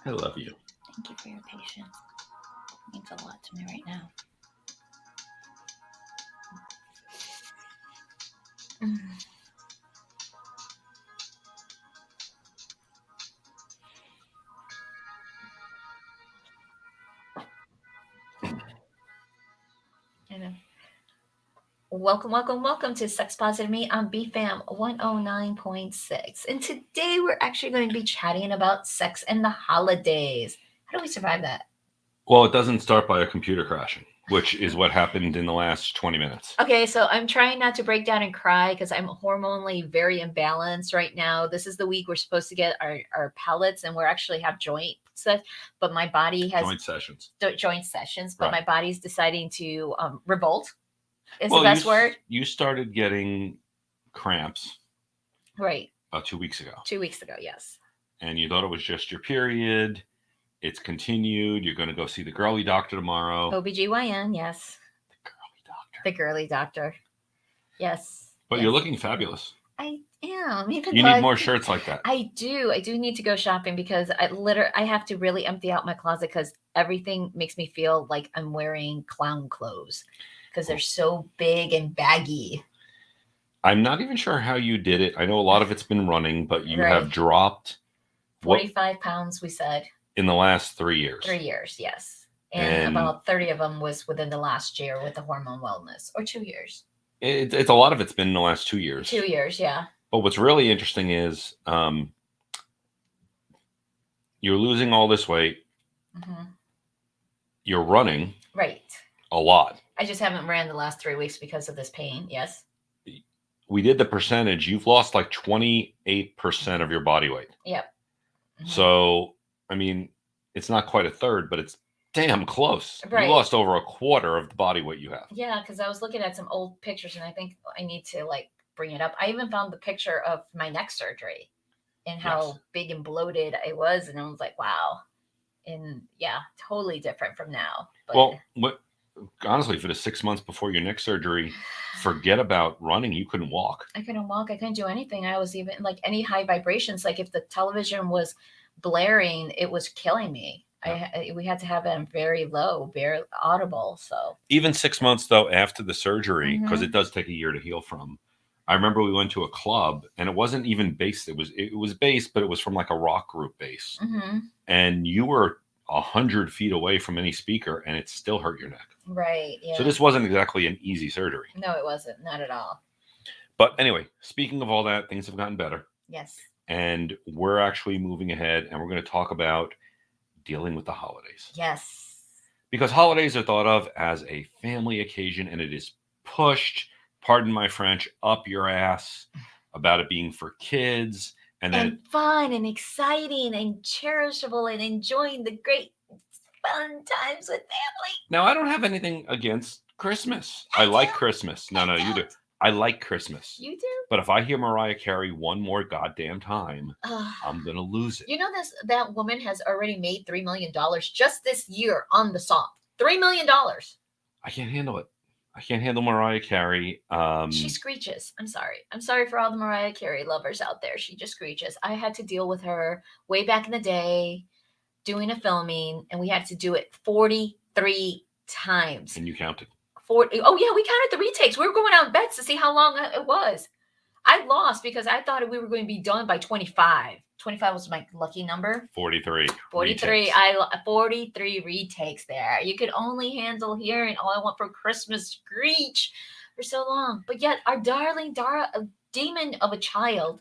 I love you. Thank you for your patience. It means a lot to me right now. Mm. I know. Welcome to Sex Positive Me on BFAM 109.6. And today we're actually going to be chatting about sex and the holidays. How do we survive that? Well, it doesn't start by a computer crashing, which is what happened in the last 20 minutes. Okay, so I'm trying not to break down and cry because I'm hormonally very imbalanced right now. This is the week we're supposed to get our pellets, and we're actually have joint set, but my body has Joint sessions. Joint sessions, but Right. my body's deciding to revolt. Is Well, the best word. You started getting cramps Right. about 2 weeks ago. 2 weeks ago, yes. And you thought it was just your period. It's continued. You're going to go see the girly doctor tomorrow. OBGYN, yes. The girly doctor. The girly doctor. Yes. But yes. You're looking fabulous. I am. You need more shirts like that. I do. I do need to go shopping because I have to really empty out my closet because everything makes me feel like I'm wearing clown clothes because they're so big and baggy. I'm not even sure how you did it. I know a lot of it's been running, but you have dropped 45 pounds, we said. In the last 3 years. 3 years, yes. And about 30 of them was within the last year with the hormone wellness, or 2 years. It's a lot of it's been in the last 2 years. 2 years, yeah. But what's really interesting is you're losing all this weight. Mm-hmm. You're running. Right. A lot. I just haven't ran the last 3 weeks because of this pain, yes. We did the percentage. You've lost like 28% of your body weight. Yep. Mm-hmm. So, I mean, it's not quite a third, but it's damn close. Right. You lost over a quarter of the body weight you have. Yeah, because I was looking at some old pictures, and I think I need to bring it up. I even found the picture of my neck surgery and how big and bloated I was, and I was like, wow. And yeah, totally different from now. But honestly, for the 6 months before your neck surgery, forget about running. You couldn't walk. I couldn't walk. I couldn't do anything. I was even any high vibrations. Like if the television was blaring, it was killing me. We had to have it very low, very audible. So even 6 months though after the surgery, because it does take a year to heal from. I remember we went to a club and it wasn't even bass. It was bass, but it was from like a rock group bass. Mm-hmm. And you were 100 feet away from any speaker, and it still hurt your neck. Right. Yeah. So this wasn't exactly an easy surgery. No, it wasn't. Not at all. But anyway, speaking of all that, things have gotten better. Yes. And we're actually moving ahead, and we're going to talk about dealing with the holidays. Yes. Because holidays are thought of as a family occasion, and it is pushed, pardon my French, up your ass about it being for kids. And fun and exciting and cherishable and enjoying the great fun times with family. Now, I don't have anything against Christmas. I like Christmas. No, you do. I like Christmas. You do? But if I hear Mariah Carey one more goddamn time, I'm going to lose it. You know that woman has already made $3 million just this year on the song. $3 million. I can't handle it. I can't handle Mariah Carey. She screeches. I'm sorry. I'm sorry for all the Mariah Carey lovers out there. She just screeches. I had to deal with her way back in the day doing a filming, and we had to do it 43 times. And you counted? 40. Oh, yeah, we counted the retakes. We were going out bets to see how long it was. I lost because I thought we were going to be done by 25. 25 was my lucky number. 43. 43. Retakes. 43 retakes there. You could only handle hearing All I Want for Christmas screech for so long. But yet our darling Dara, a demon of a child,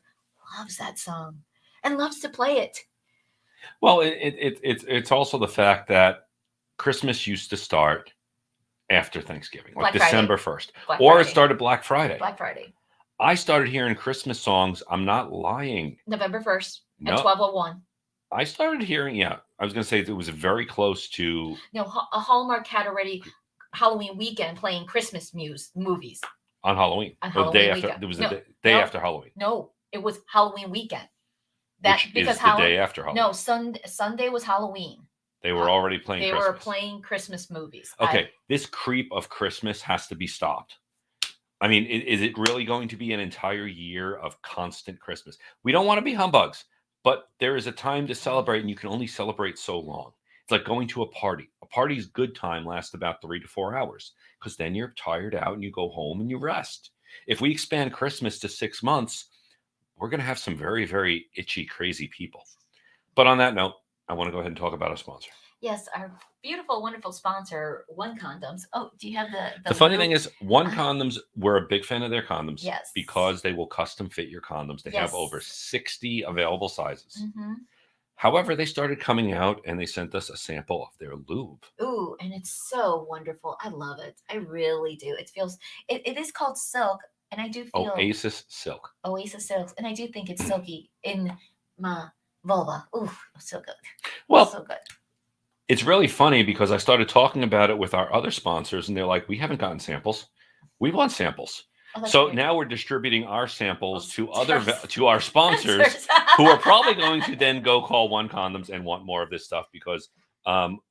loves that song and loves to play it. Well, it's also the fact that Christmas used to start after Thanksgiving, like December 1st. Or it started Black Friday. Black Friday. I started hearing Christmas songs. I'm not lying. November 1st at 12:01. I started hearing, I was going to say it was very close to. No, a Hallmark had already Halloween weekend playing Christmas movies. On Halloween. On Halloween day weekend. After, it was the day after Halloween. No, it was Halloween weekend. Because the day after Halloween. No, Sunday was Halloween. They were already playing Christmas. Christmas. They were playing Christmas movies. Okay, this creep of Christmas has to be stopped. I mean, is it really going to be an entire year of constant Christmas? We don't want to be humbugs, But there is a time to celebrate, and you can only celebrate so long. It's like going to a party. A party's good time lasts about 3 to 4 hours because then you're tired out and you go home and you rest. If we expand Christmas to 6 months, we're going to have some very, very itchy, crazy people. But on that note, I want to go ahead and talk about our sponsor. Yes, our beautiful, wonderful sponsor, One Condoms. Oh, do you have The funny loop? thing is, One Uh, Condoms, we're a big fan of their condoms yes. because they will custom fit your condoms. They have over Yes. 60 available sizes. Mm-hmm. However, they started coming out and they sent us a sample of their lube. Ooh, and it's so wonderful. I love it. I really do. It feels. It is called silk, and I do feel Oasis Silk. Oasis silks, and I do think it's silky in my vulva. Ooh, so good. Well, So good. it's really funny because I started talking about it with our other sponsors, and they're like, "We haven't gotten samples. We want samples." Oh, that's So weird. now we're distributing our samples to Sponsors. to our sponsors, who are probably going to then go call One Condoms and want more of this stuff because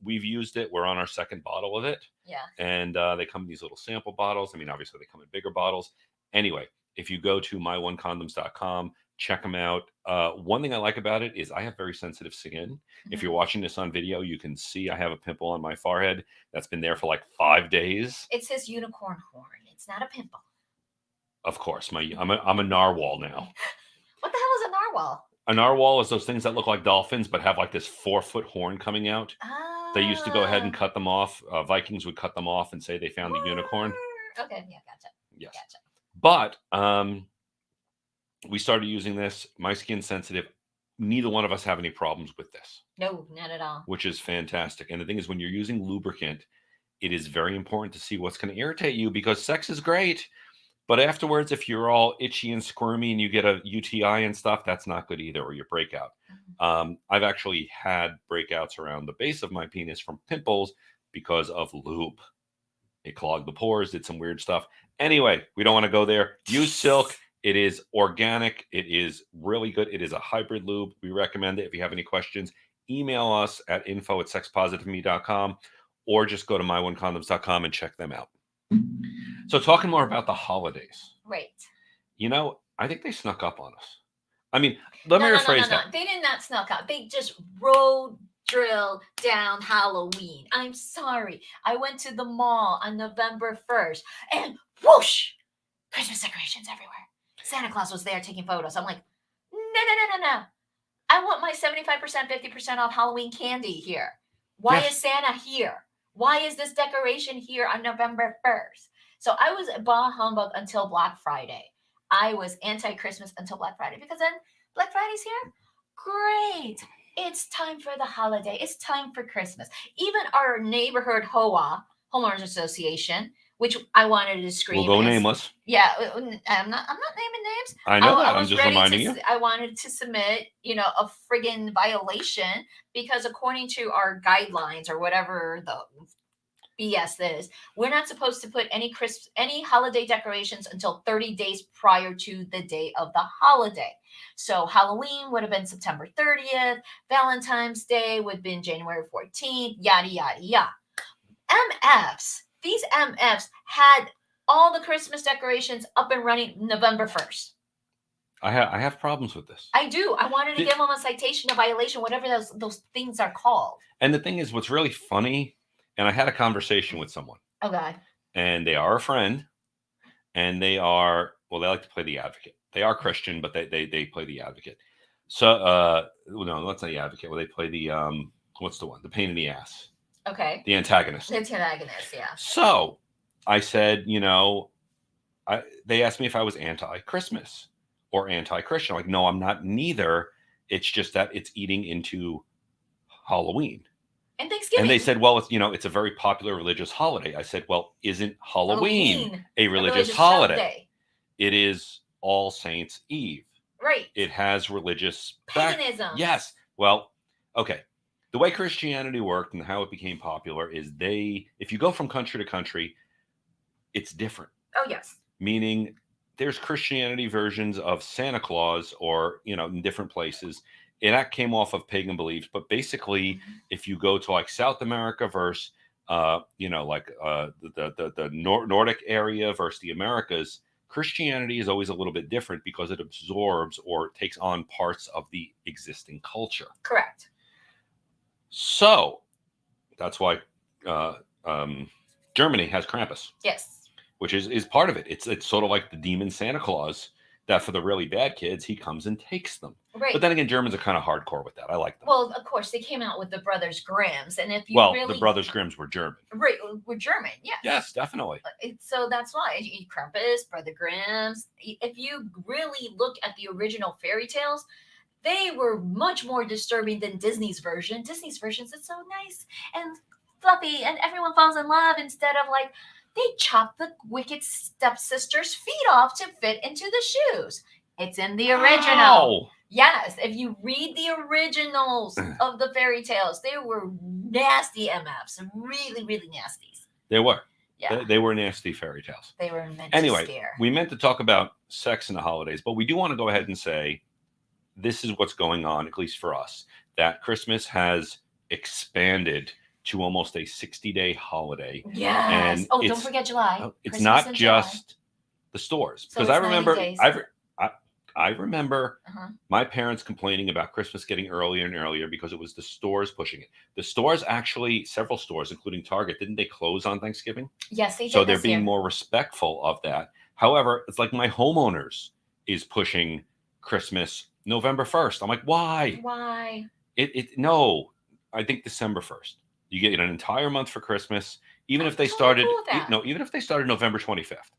we've used it. We're on our second bottle of it, Yeah. and they come in these little sample bottles. I mean, obviously they come in bigger bottles. Anyway, if you go to myonecondoms.com, check them out. One thing I like about it is I have very sensitive skin. If you're Mhm. watching this on video, you can see I have a pimple on my forehead that's been there for like 5 days. It says unicorn horn. It's not a pimple. Of course, I'm a narwhal now. What the hell is a narwhal? A narwhal is those things that look like dolphins but have like this 4 foot horn coming out. They used to go ahead and Ah. cut them off. Vikings would cut them off and say they found the unicorn. Okay, yeah, gotcha. Yes, Gotcha. but we started using this. My skin's sensitive. Neither one of us have any problems with this, No, not at all. which is fantastic. And the thing is, when you're using lubricant, it is very important to see what's going to irritate you because sex is great. But afterwards, if you're all itchy and squirmy and you get a UTI and stuff, that's not good either, or your breakout. I've actually had breakouts around the base of my penis from pimples because of lube. It clogged the pores, did some weird stuff. Anyway, we don't want to go there. Use Silk. It is organic. It is really good. It is a hybrid lube. We recommend it. If you have any questions, email us at info@sexpositiveme.com or just go to myonecondoms.com and check them out. So talking more about the holidays, Right. I think they snuck up on us. I mean, let me rephrase that. They did not snuck out. They just road drill down Halloween. I'm sorry. I went to the mall on November 1st and whoosh, Christmas decorations everywhere. Santa Claus was there taking photos. I'm like, no. I want my 75%, 50% off Halloween candy here. Why Yes. is Santa here? Why is this decoration here on November 1st? So I was bah humbug until Black Friday. I was anti-Christmas until Black Friday because then Black Friday's here. Great. It's time for the holiday. It's time for Christmas. Even our neighborhood HOA, Homeowners Association, which I wanted to scream. We'll go nameless. Yeah, I'm not naming names. I know that. I I'm was just ready reminding you. I wanted to submit, a friggin' violation because according to our guidelines or whatever the BS is, we're not supposed to put any holiday decorations until 30 days prior to the day of the holiday. So Halloween would have been September 30th, Valentine's Day would have been January 14th, yada yada yada. These MFs had all the Christmas decorations up and running November 1st. I have problems with this. I do. I wanted to give them a citation, a violation, whatever those things are called. And the thing is, what's really funny, and I had a conversation with someone. Okay. And they are a friend, and they like to play the advocate. They are Christian, but they play the advocate. So, no, that's not the advocate. Well, they play the, what's the one? The pain in the ass. Okay. The antagonist. The antagonist, yeah. So I said, they asked me if I was anti-Christmas or anti-Christian. I'm like, no, I'm not neither. It's just that it's eating into Halloween. And Thanksgiving. And they said, well, it's a very popular religious holiday. I said, well, isn't Halloween a religious holiday? It is All Saints Eve. Right. It has religious paganism. Yes. Well, okay. The way Christianity worked and how it became popular is if you go from country to country, it's different. Oh, yes. Meaning there's Christianity versions of Santa Claus or, in different places. And that came off of pagan beliefs. But basically, if you go to like South America versus, the Nordic area versus the Americas, Christianity is always a little bit different because it absorbs or takes on parts of the existing culture. Correct. So that's why uh, Germany has Krampus, Yes. which is part of it. It's sort of like the demon Santa Claus that for the really bad kids, he comes and takes them. Right. But then again, Germans are kind of hardcore with that. I like them. Well, of course, they came out with the Brothers Grimm's, and if you The Brothers Grimm's were German. Right, we're German, yes. Yes, definitely. So that's why Krampus, Brother Grimm's. If you really look at the original fairy tales, they were much more disturbing than Disney's version. Disney's versions is so nice and fluffy, and everyone falls in love instead of like they chop the wicked stepsister's feet off to fit into the shoes. It's in the original. Ow! Yes, if you read the originals of the fairy tales, they were nasty MFs, really, really nasties. They were. Yeah. They were nasty fairy tales. They were meant Anyway, to scare. we meant to talk about sex in the holidays, but we do want to go ahead and say this is what's going on, at least for us, that Christmas has expanded to almost a 60-day holiday. Yes. And don't forget July. It's Christmas not in just July. the stores. So Because it's I remember 90 days. I remember Uh-huh. my parents complaining about Christmas getting earlier and earlier because it was the stores pushing it. The stores actually, several stores, including Target, didn't they close on Thanksgiving? Yes, they did. So they're this being year. more respectful of that. However, it's like my homeowners is pushing Christmas November 1st. I'm like, why? Why? No, I think December 1st. You get an entire month for Christmas, even I'm if they totally started cool with that. even if they started November 25th.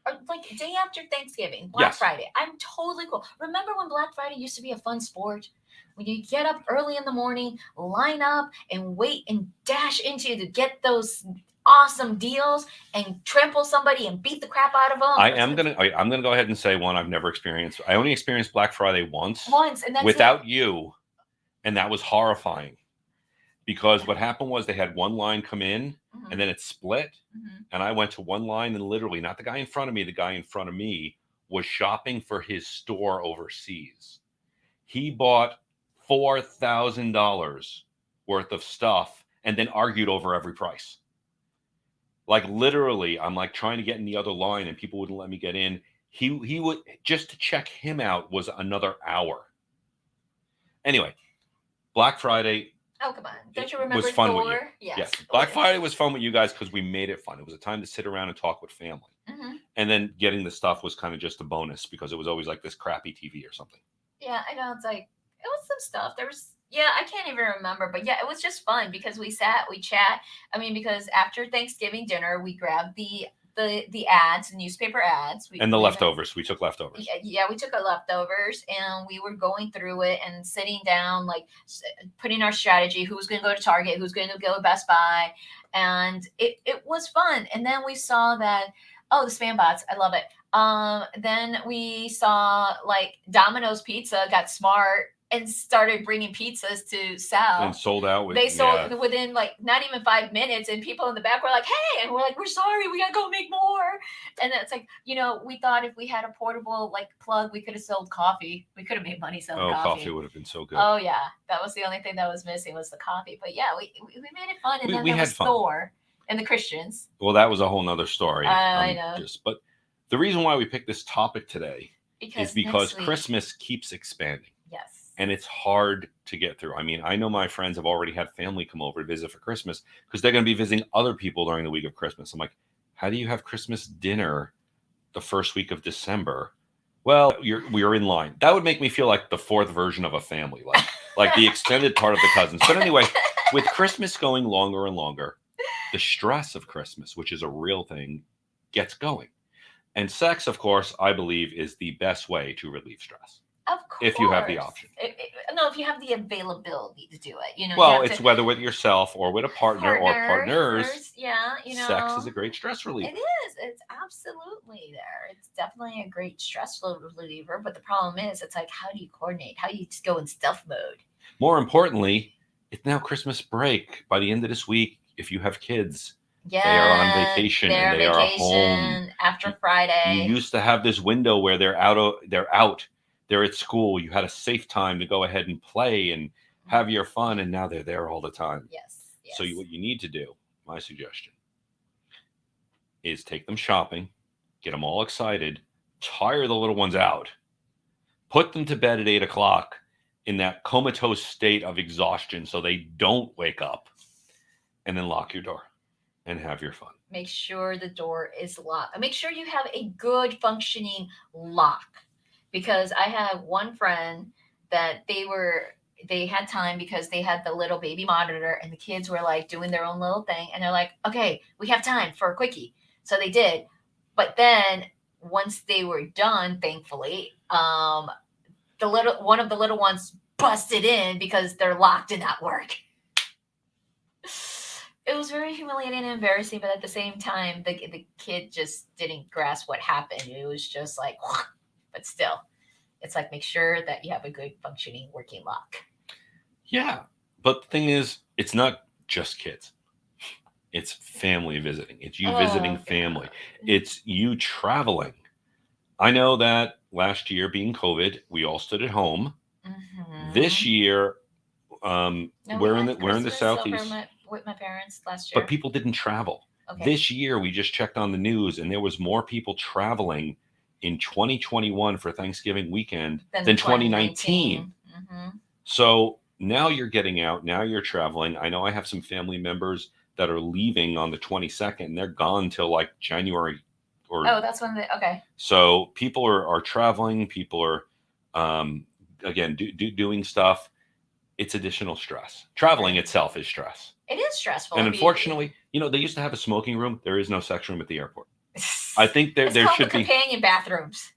Or like day after Thanksgiving, Black Yes. Friday. I'm totally cool. Remember when Black Friday used to be a fun sport? When you get up early in the morning, line up and wait and dash into to get those awesome deals and trample somebody and beat the crap out of them. I'm gonna go ahead and say one I've never experienced. I only experienced Black Friday once, and that's without you, and that was horrifying. Because what happened was they had one line come in Mhm. and then it split. Mhm. And I went to one line and literally, not the guy in front of me, the guy in front of me was shopping for his store overseas. He bought $4,000 worth of stuff and then argued over every price. Like literally, I'm like trying to get in the other line and people wouldn't let me get in. He would, just to check him out was another hour. Anyway, Black Friday. Oh, come on. Don't you remember was fun Thor? with you. Yes. Black Friday was fun with you guys because we made it fun. It was a time to sit around and talk with family. Mhm. And then getting the stuff was kind of just a bonus because it was always like this crappy TV or something. Yeah, I know. It's like, it was some stuff. There was, I can't even remember. But yeah, it was just fun because we sat, we chat. I mean, because after Thanksgiving dinner, we grabbed the ads, newspaper ads. And the leftovers. We took leftovers. Yeah, we took our leftovers and we were going through it and sitting down, like putting our strategy, who's going to go to Target, who's going to go to Best Buy. And it was fun. And then we saw that, the spam bots, I love it. Then we saw like Domino's Pizza got smart and started bringing pizzas to sell. And sold out. They sold within like not even 5 minutes, and people in the back were like, "Hey!" And we're like, "We're sorry, we gotta go make more." And it's like, we thought if we had a portable like plug, we could have sold coffee. We could have made money selling coffee. Coffee would have been so good. Oh yeah, that was the only thing that was missing was the coffee. But yeah, we made it fun, and then there was Thor and the Christians. Well, that was a whole nother story. I know. But the reason why we picked this topic today is because Christmas keeps expanding. Yes. And it's hard to get through. I mean, I know my friends have already had family come over to visit for Christmas because they're going to be visiting other people during the week of Christmas. I'm like, how do you have Christmas dinner the first week of December? Well, we're in line. That would make me feel like the fourth version of a family, like the extended part of the cousins. But anyway, with Christmas going longer and longer, the stress of Christmas, which is a real thing, gets going. And sex, of course, I believe is the best way to relieve stress. Of course. If you have the option. If you have the availability to do it, Well, it's whether with yourself or with a partner or partners. Yeah, sex is a great stress reliever. It is. It's absolutely there. It's definitely a great stress reliever. But the problem is, it's like, how do you coordinate? How do you just go in stealth mode? More importantly, it's now Christmas break. By the end of this week, if you have kids, they are on vacation and they are home after Friday. You used to have this window where they're out. They're at school. You had a safe time to go ahead and play and have your fun, and now they're there all the time. Yes. So what you need to do, my suggestion, is take them shopping, get them all excited, tire the little ones out, put them to bed at 8 o'clock in that comatose state of exhaustion so they don't wake up, and then lock your door and have your fun. Make sure the door is locked. Make sure you have a good functioning lock. Because I have one friend that they had time because they had the little baby monitor and the kids were like doing their own little thing and they're like, okay, we have time for a quickie. So they did. But then once they were done, thankfully, one of the little ones busted in because they're locked and at work. It was very humiliating and embarrassing, but at the same time, the kid just didn't grasp what happened. It was just like, but still, it's like make sure that you have a good functioning working lock. Yeah, but the thing is, it's not just kids. It's family visiting. It's you visiting family. It's you traveling. I know that last year, being COVID, we all stood at home. Mm-hmm. This year, No, we're in the Christmas Southeast. With my parents last year. But people didn't travel. Okay. This year, we just checked on the news, and there was more people traveling in 2021 for Thanksgiving weekend than 2019. Mm-hmm. So now you're getting out. Now you're traveling. I know I have some family members that are leaving on the 22nd, and they're gone till like January. That's when okay. So people are traveling. People are, again, doing stuff. It's additional stress. Traveling itself is stress. It is stressful. And unfortunately, they used to have a smoking room. There is no sex room at the airport. I think there should be companion bathrooms.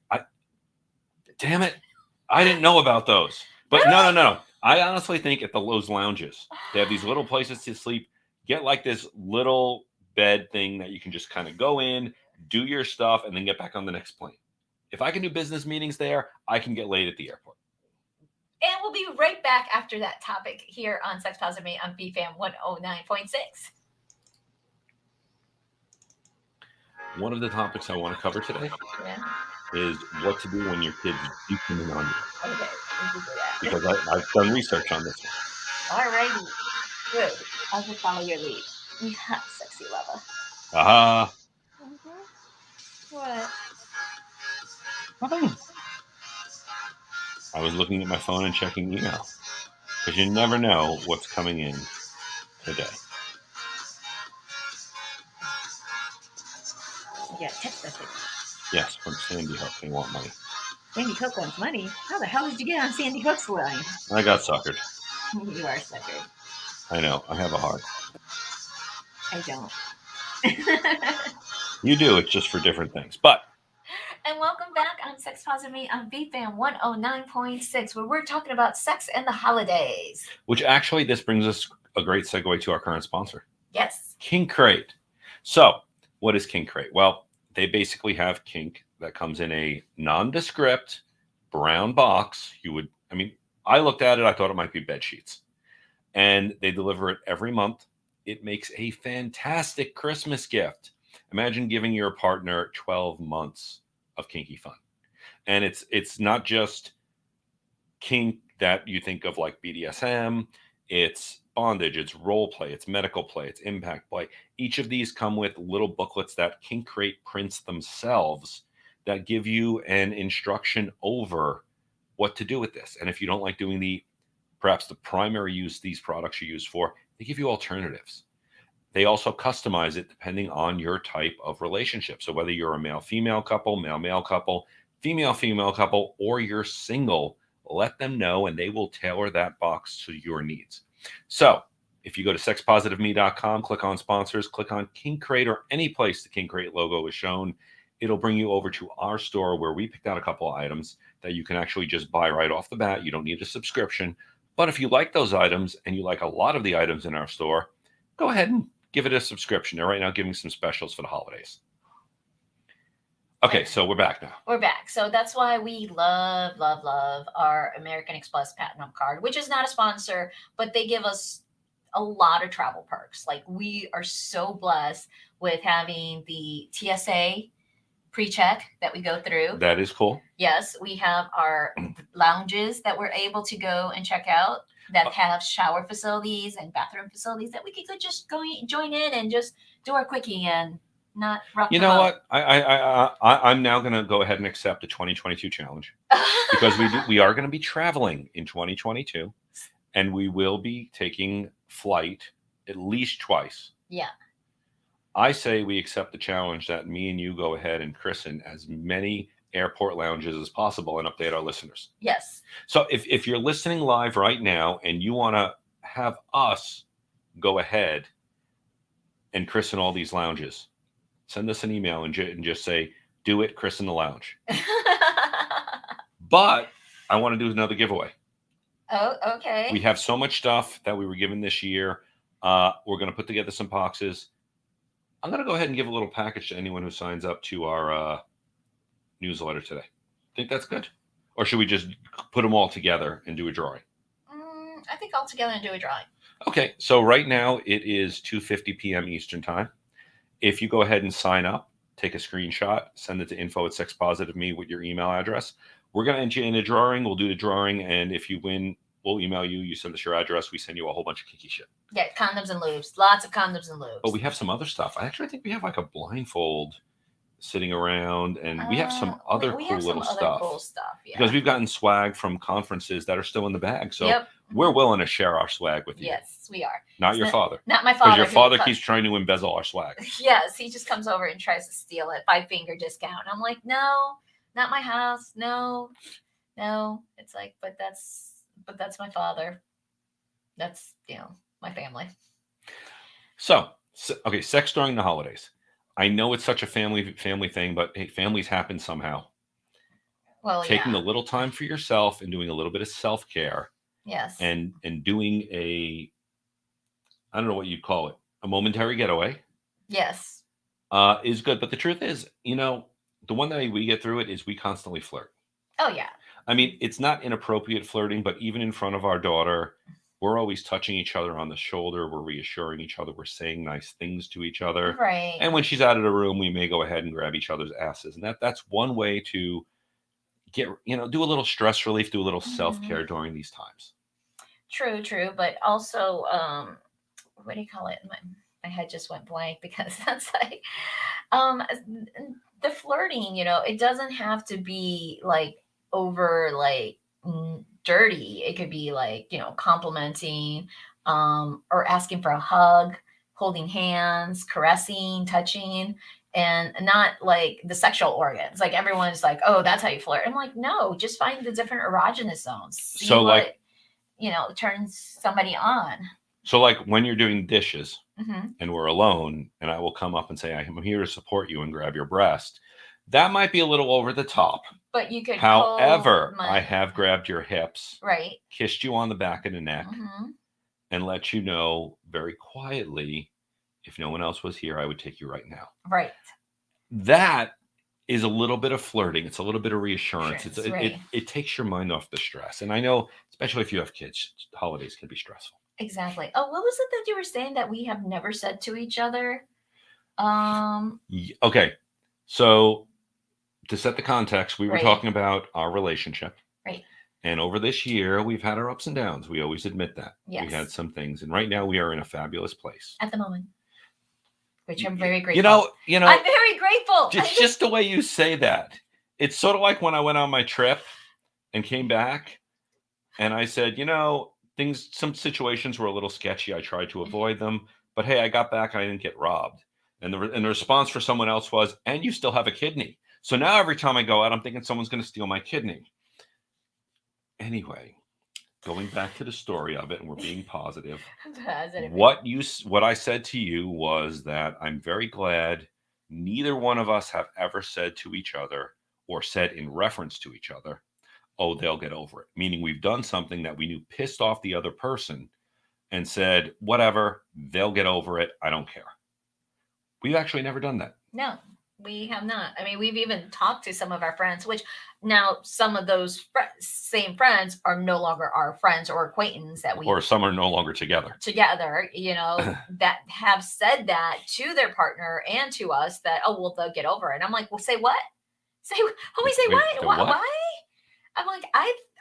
Damn it. I didn't know about those. But really? No. I honestly think at those lounges, they have these little places to sleep. Get like this little bed thing that you can just kind of go in, do your stuff, and then get back on the next plane. If I can do business meetings there, I can get laid at the airport. And we'll be right back after that topic here on Sex Positive Me on BFAM 109.6. One of the topics I want to cover today is what to do when your kids do come in on you. Okay, we can do that. Because I've done research on this one. All righty. Good. I will follow your lead. Yeah, sexy lover. Aha. What? Nothing. I was looking at my phone and checking email. Because you never know what's coming in today. Yeah, text message. Yes, from Sandy Hook. They want money. Sandy Hook wants money? How the hell did you get on Sandy Hook's line? I got suckered. You are suckered. I know. I have a heart. I don't. You do. It's just for different things. But. And welcome back on Sex Positive Me on BFAM 109.6, where we're talking about sex and the holidays. Which actually, this brings us a great segue to our current sponsor. Yes. Kink Crate. So, what is Kink Crate? Well, they basically have kink that comes in a nondescript brown box. I looked at it. I thought it might be bed sheets. And they deliver it every month. It makes a fantastic Christmas gift. Imagine giving your partner 12 months of kinky fun. And it's not just kink that you think of like BDSM. It's bondage, it's role play, it's medical play, it's impact play. Each of these come with little booklets that Kink Crate prints themselves that give you an instruction over what to do with this. And if you don't like doing perhaps the primary use these products are used for, they give you alternatives. They also customize it depending on your type of relationship. So whether you're a male-female couple, male-male couple, female-female couple, or you're single, let them know and they will tailor that box to your needs. So if you go to sexpositiveme.com, click on sponsors, click on Kink Crate or any place the Kink Crate logo is shown, it'll bring you over to our store where we picked out a couple of items that you can actually just buy right off the bat. You don't need a subscription. But if you like those items and you like a lot of the items in our store, go ahead and give it a subscription. They're right now giving some specials for the holidays. Okay, so we're back now. We're back. So that's why we love our American Express Platinum card, which is not a sponsor, but they give us a lot of travel perks. Like we are so blessed with having the TSA pre-check that we go through. That is cool. Yes, we have our lounges that we're able to go and check out that have shower facilities and bathroom facilities that we could just join in and just do our quickie and not rock You the know boat. what? I'm now going to go ahead and accept the 2022 challenge because we are going to be traveling in 2022, and we will be taking flight at least twice. Yeah. I say we accept the challenge that me and you go ahead and christen as many airport lounges as possible and update our listeners. Yes. So if you're listening live right now and you want to have us go ahead and christen all these lounges, send us an email and just say, do it, christen the lounge. But I want to do another giveaway. Oh, okay. We have so much stuff that we were given this year. We're going to put together some boxes. I'm going to go ahead and give a little package to anyone who signs up to our newsletter today. Think that's good? Or should we just put them all together and do a drawing? I think all together and do a drawing. Okay, so right now it is 2:50 p.m. Eastern time. If you go ahead and sign up, take a screenshot, send it to info@sexpositiveme with your email address. We're going to enter you in a drawing. We'll do the drawing, and if you win, we'll email you. You send us your address. We send you a whole bunch of kinky shit. Yeah, condoms and lubes. Lots of condoms and lubes. But we have some other stuff. I actually think we have like a blindfold sitting around, and we have some other cool little stuff. Cool stuff, yeah. Because we've gotten swag from conferences that are still in the bag. So yep. We're willing to share our swag with you. Yes, we are. Not your father. Not my father. Because your father keeps trying to embezzle our swag. Yes, he just comes over and tries to steal it. 5-finger discount. I'm like, no, not my house. No. It's like, but that's my father. That's, my family. So, okay, sex during the holidays. I know it's such a family thing, but hey, families happen somehow. Well, taking a little time for yourself and doing a little bit of self-care. Yes. And doing I don't know what you'd call it, a momentary getaway. Yes. Is good. But the truth is, the one that we get through it is we constantly flirt. Oh, yeah. I mean, it's not inappropriate flirting, but even in front of our daughter, we're always touching each other on the shoulder. We're reassuring each other. We're saying nice things to each other. Right. And when she's out of the room, we may go ahead and grab each other's asses. And that's one way to get, do a little stress relief, do a little self-care during these times. True. But also, what do you call it? My head just went blank because that's like, the flirting, it doesn't have to be like over like dirty. It could be like, complimenting, or asking for a hug, holding hands, caressing, touching, and not like the sexual organs. Like everyone's like, oh, that's how you flirt. I'm like, no, just find the different erogenous zones. See so what, turns somebody on. So like when you're doing dishes and we're alone and I will come up and say, I'm here to support you and grab your breast. That might be a little over the top. But you could. However, I have grabbed your hips, right, kissed you on the back of the neck, and let you know very quietly, if no one else was here, I would take you right now. Right. That is a little bit of flirting. It's a little bit of reassurance. Right. It takes your mind off the stress. And I know, especially if you have kids, holidays can be stressful. Exactly. Oh, what was it that you were saying that we have never said to each other? Okay. So to set the context, we were right. talking about our relationship. Right. And over this year, we've had our ups and downs. We always admit that. Yes. We had some things. And right now we are in a fabulous place. At the moment. Which I'm very grateful. You know. I'm very grateful. Just the way you say that. It's sort of like when I went on my trip and came back and I said, some situations were a little sketchy. I tried to avoid them, but hey, I got back and I didn't get robbed. And the response for someone else was, and you still have a kidney. So now every time I go out, I'm thinking someone's going to steal my kidney. Anyway, going back to the story of it, and we're being positive. What I said to you was that I'm very glad neither one of us have ever said to each other or said in reference to each other, oh, they'll get over it. Meaning we've done something that we knew pissed off the other person and said, whatever, they'll get over it. I don't care. We've actually never done that. No, we have not. I mean, we've even talked to some of our friends, which now some of those same friends are no longer our friends or acquaintances or some are no longer together, that have said that to their partner and to us that, oh, well, they'll get over it. And I'm like, well, say what? What? Why? I'm like,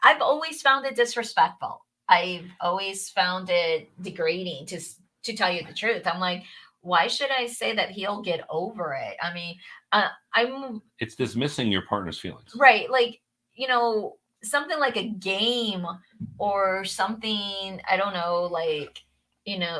I've always found it disrespectful. I've always found it degrading to tell you the truth. I'm like, why should I say that he'll get over it? I mean, I'm It's dismissing your partner's feelings. right, like, something like a game or something, I don't know, like,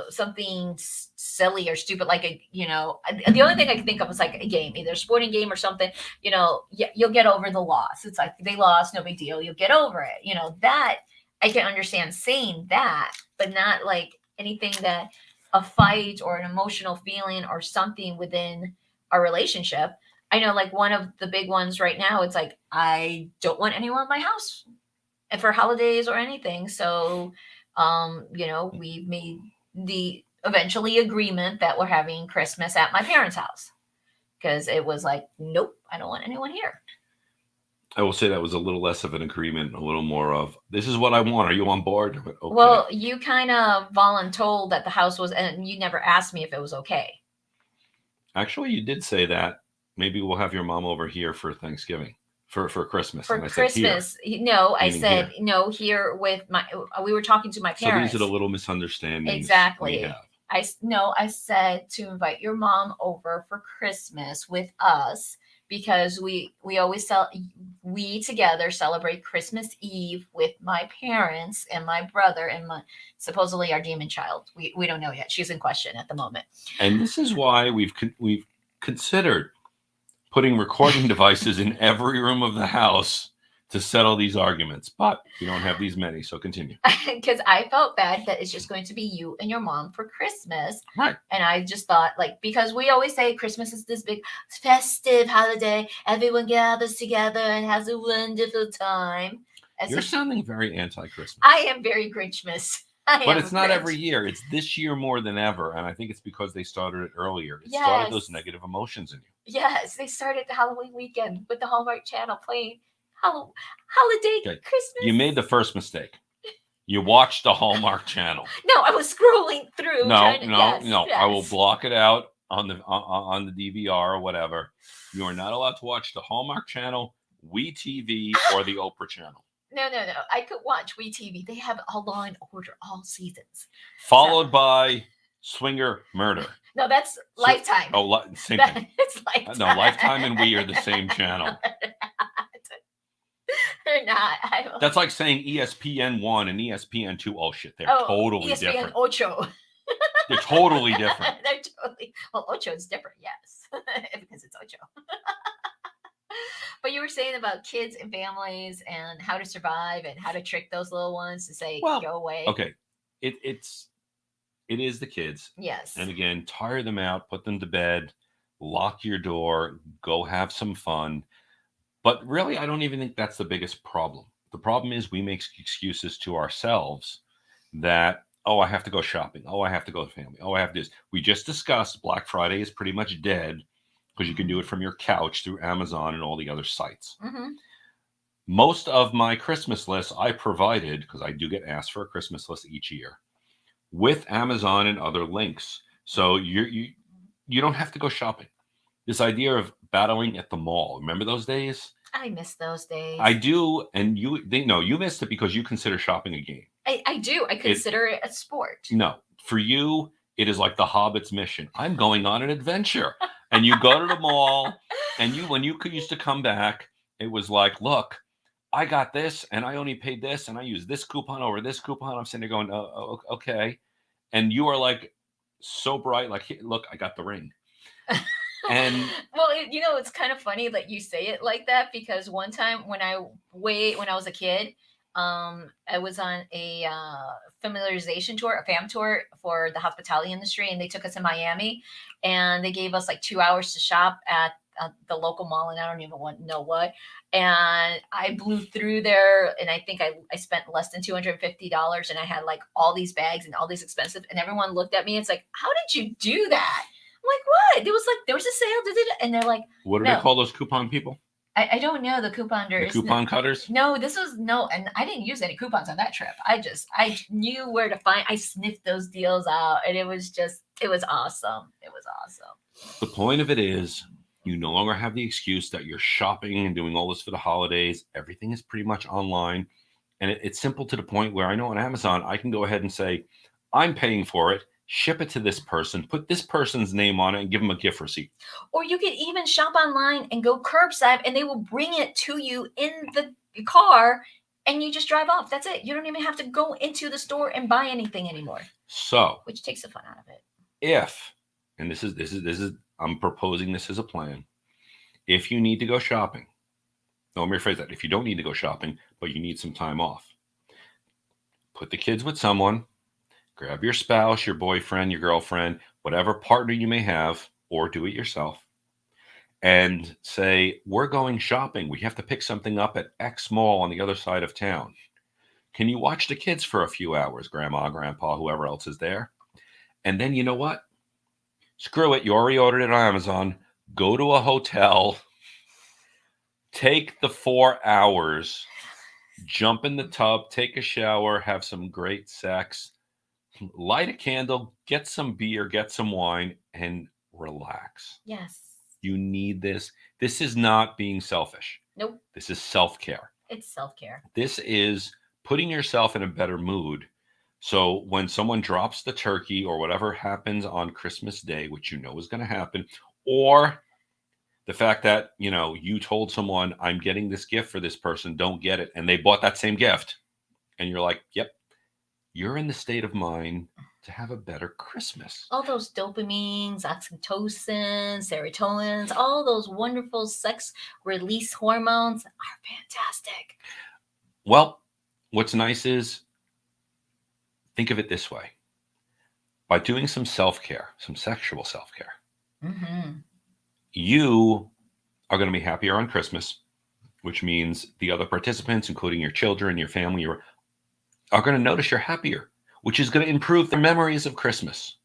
something silly or stupid, like the only thing I can think of is like a game, either a sporting game or something, you'll get over the loss. It's like they lost, no big deal, you'll get over it. That I can understand saying that, but not like anything that a fight or an emotional feeling or something within our relationship. I know, like, one of the big ones right now, it's like, I don't want anyone in my house for holidays or anything. So, we've made the eventually agreement that we're having Christmas at my parents' house because it was like, nope, I don't want anyone here. I will say that was a little less of an agreement, a little more of, this is what I want. Are you on board? Okay. Well, you kind of voluntold that the house was, and you never asked me if it was okay. Actually, you did say that. Maybe we'll have your mom over here for Thanksgiving, for Christmas. For And I Christmas, said, here, no, I meaning said here. no here with my. We were talking to my So parents. these are the little misunderstandings we Exactly. have. I said to invite your mom over for Christmas with us because we always we together celebrate Christmas Eve with my parents and my brother and supposedly our demon child. We don't know yet. She's in question at the moment. And this is why we've considered putting recording devices in every room of the house to settle these arguments, but we don't have these many, so continue. Because I felt bad that it's just going to be you and your mom for Christmas. Right. And I just thought, like, because we always say Christmas is this big festive holiday, everyone gathers together and has a wonderful time. You're sounding very anti-Christmas. I am very Grinchmas. But it's not every year. It's this year more than ever. And I think it's because they started it earlier. It started those negative emotions in you. Yes, they started the Halloween weekend with the Hallmark Channel playing holiday Christmas. You made the first mistake. You watched the Hallmark Channel. No, I was scrolling through. No. Yes. I will block it out on the DVR or whatever. You are not allowed to watch the Hallmark Channel, WeTV, or the Oprah Channel. No. I could watch WeTV. They have a Law and Order all seasons. Followed by Swinger Murder. No, that's Lifetime. Same thing. It's Lifetime. No, Lifetime and We are the same channel. They're not. That's like saying ESPN1 and ESPN2. Oh, shit. They're totally ESPN different. Ocho. They're totally different. They're totally. Well, Ocho is different, yes. Because it's Ocho. But you were saying about kids and families and how to survive and how to trick those little ones to say, go away. Okay. It is the kids. Yes. And again, tire them out, put them to bed, lock your door, go have some fun. But really, I don't even think that's the biggest problem. The problem is we make excuses to ourselves that, oh, I have to go shopping. Oh, I have to go to family. Oh, I have this. We just discussed Black Friday is pretty much dead because you can do it from your couch through Amazon and all the other sites. Mm-hmm. Most of my Christmas lists I provided, because I do get asked for a Christmas list each year, with Amazon and other links. So you don't have to go shopping. This idea of battling at the mall, remember those days? I miss those days. I do, and you missed it because you consider shopping a game. I do. I consider it a sport. No, for you, it is like the Hobbit's mission. I'm going on an adventure. And you go to the mall, and when you used to come back, it was like, look, I got this, and I only paid this, and I used this coupon over this coupon. I'm sitting there going, oh, okay. And you are like so bright, like, look, I got the ring. And well, it's kind of funny that you say it like that, because one time when I was a kid, I was on a familiarization tour, a fam tour for the hospitality industry, and they took us in Miami, and they gave us like 2 hours to shop at the local mall, and I don't even know what. And I blew through there, and I think I spent less than $250, and I had like all these bags and all these expensive, and everyone looked at me. It's like, how did you do that? I'm like, what? There was a sale, and they're like, what do they call those coupon people? I don't know, the couponers. The coupon cutters? No, and I didn't use any coupons on that trip. I knew where to find. I sniffed those deals out, and it was awesome. It was awesome. The point of it is, you no longer have the excuse that you're shopping and doing all this for the holidays. Everything is pretty much online, and it's simple to the point where I know on Amazon I can go ahead and say, I'm paying for it. ship it to this person, put this person's name on it, and give them a gift receipt. Or you could even shop online and go curbside, and they will bring it to you in the car, and you just drive off. That's it. You don't even have to go into the store and buy anything anymore. So, which takes the fun out of it. If, and this is, I'm proposing this as a plan. If you need to go shopping, no, let me rephrase that. If you don't need to go shopping, but you need some time off, put the kids with someone, grab your spouse, your boyfriend, your girlfriend, whatever partner you may have, or do it yourself, and say, we're going shopping. We have to pick something up at X mall on the other side of town. Can you watch the kids for a few hours, grandma, grandpa, whoever else is there? And then you know what? Screw it. You already ordered it on Amazon. Go to a hotel. Take the 4 hours. Jump in the tub. Take a shower. Have some great sex. Light a candle. Get some beer. Get some wine. And relax. Yes. You need this. This is not being selfish. Nope. This is self-care. It's self-care. This is putting yourself in a better mood. So when someone drops the turkey or whatever happens on Christmas Day, which you know is going to happen, or the fact that, you told someone, I'm getting this gift for this person, don't get it, and they bought that same gift, and you're like, yep, you're in the state of mind to have a better Christmas. All those dopamines, oxytocin, serotonins, all those wonderful sex release hormones are fantastic. Well, what's nice is, think of it this way. By doing some self-care, some sexual self-care, you are going to be happier on Christmas, which means the other participants, including your children, your family, are going to notice you're happier, which is going to improve their memories of Christmas.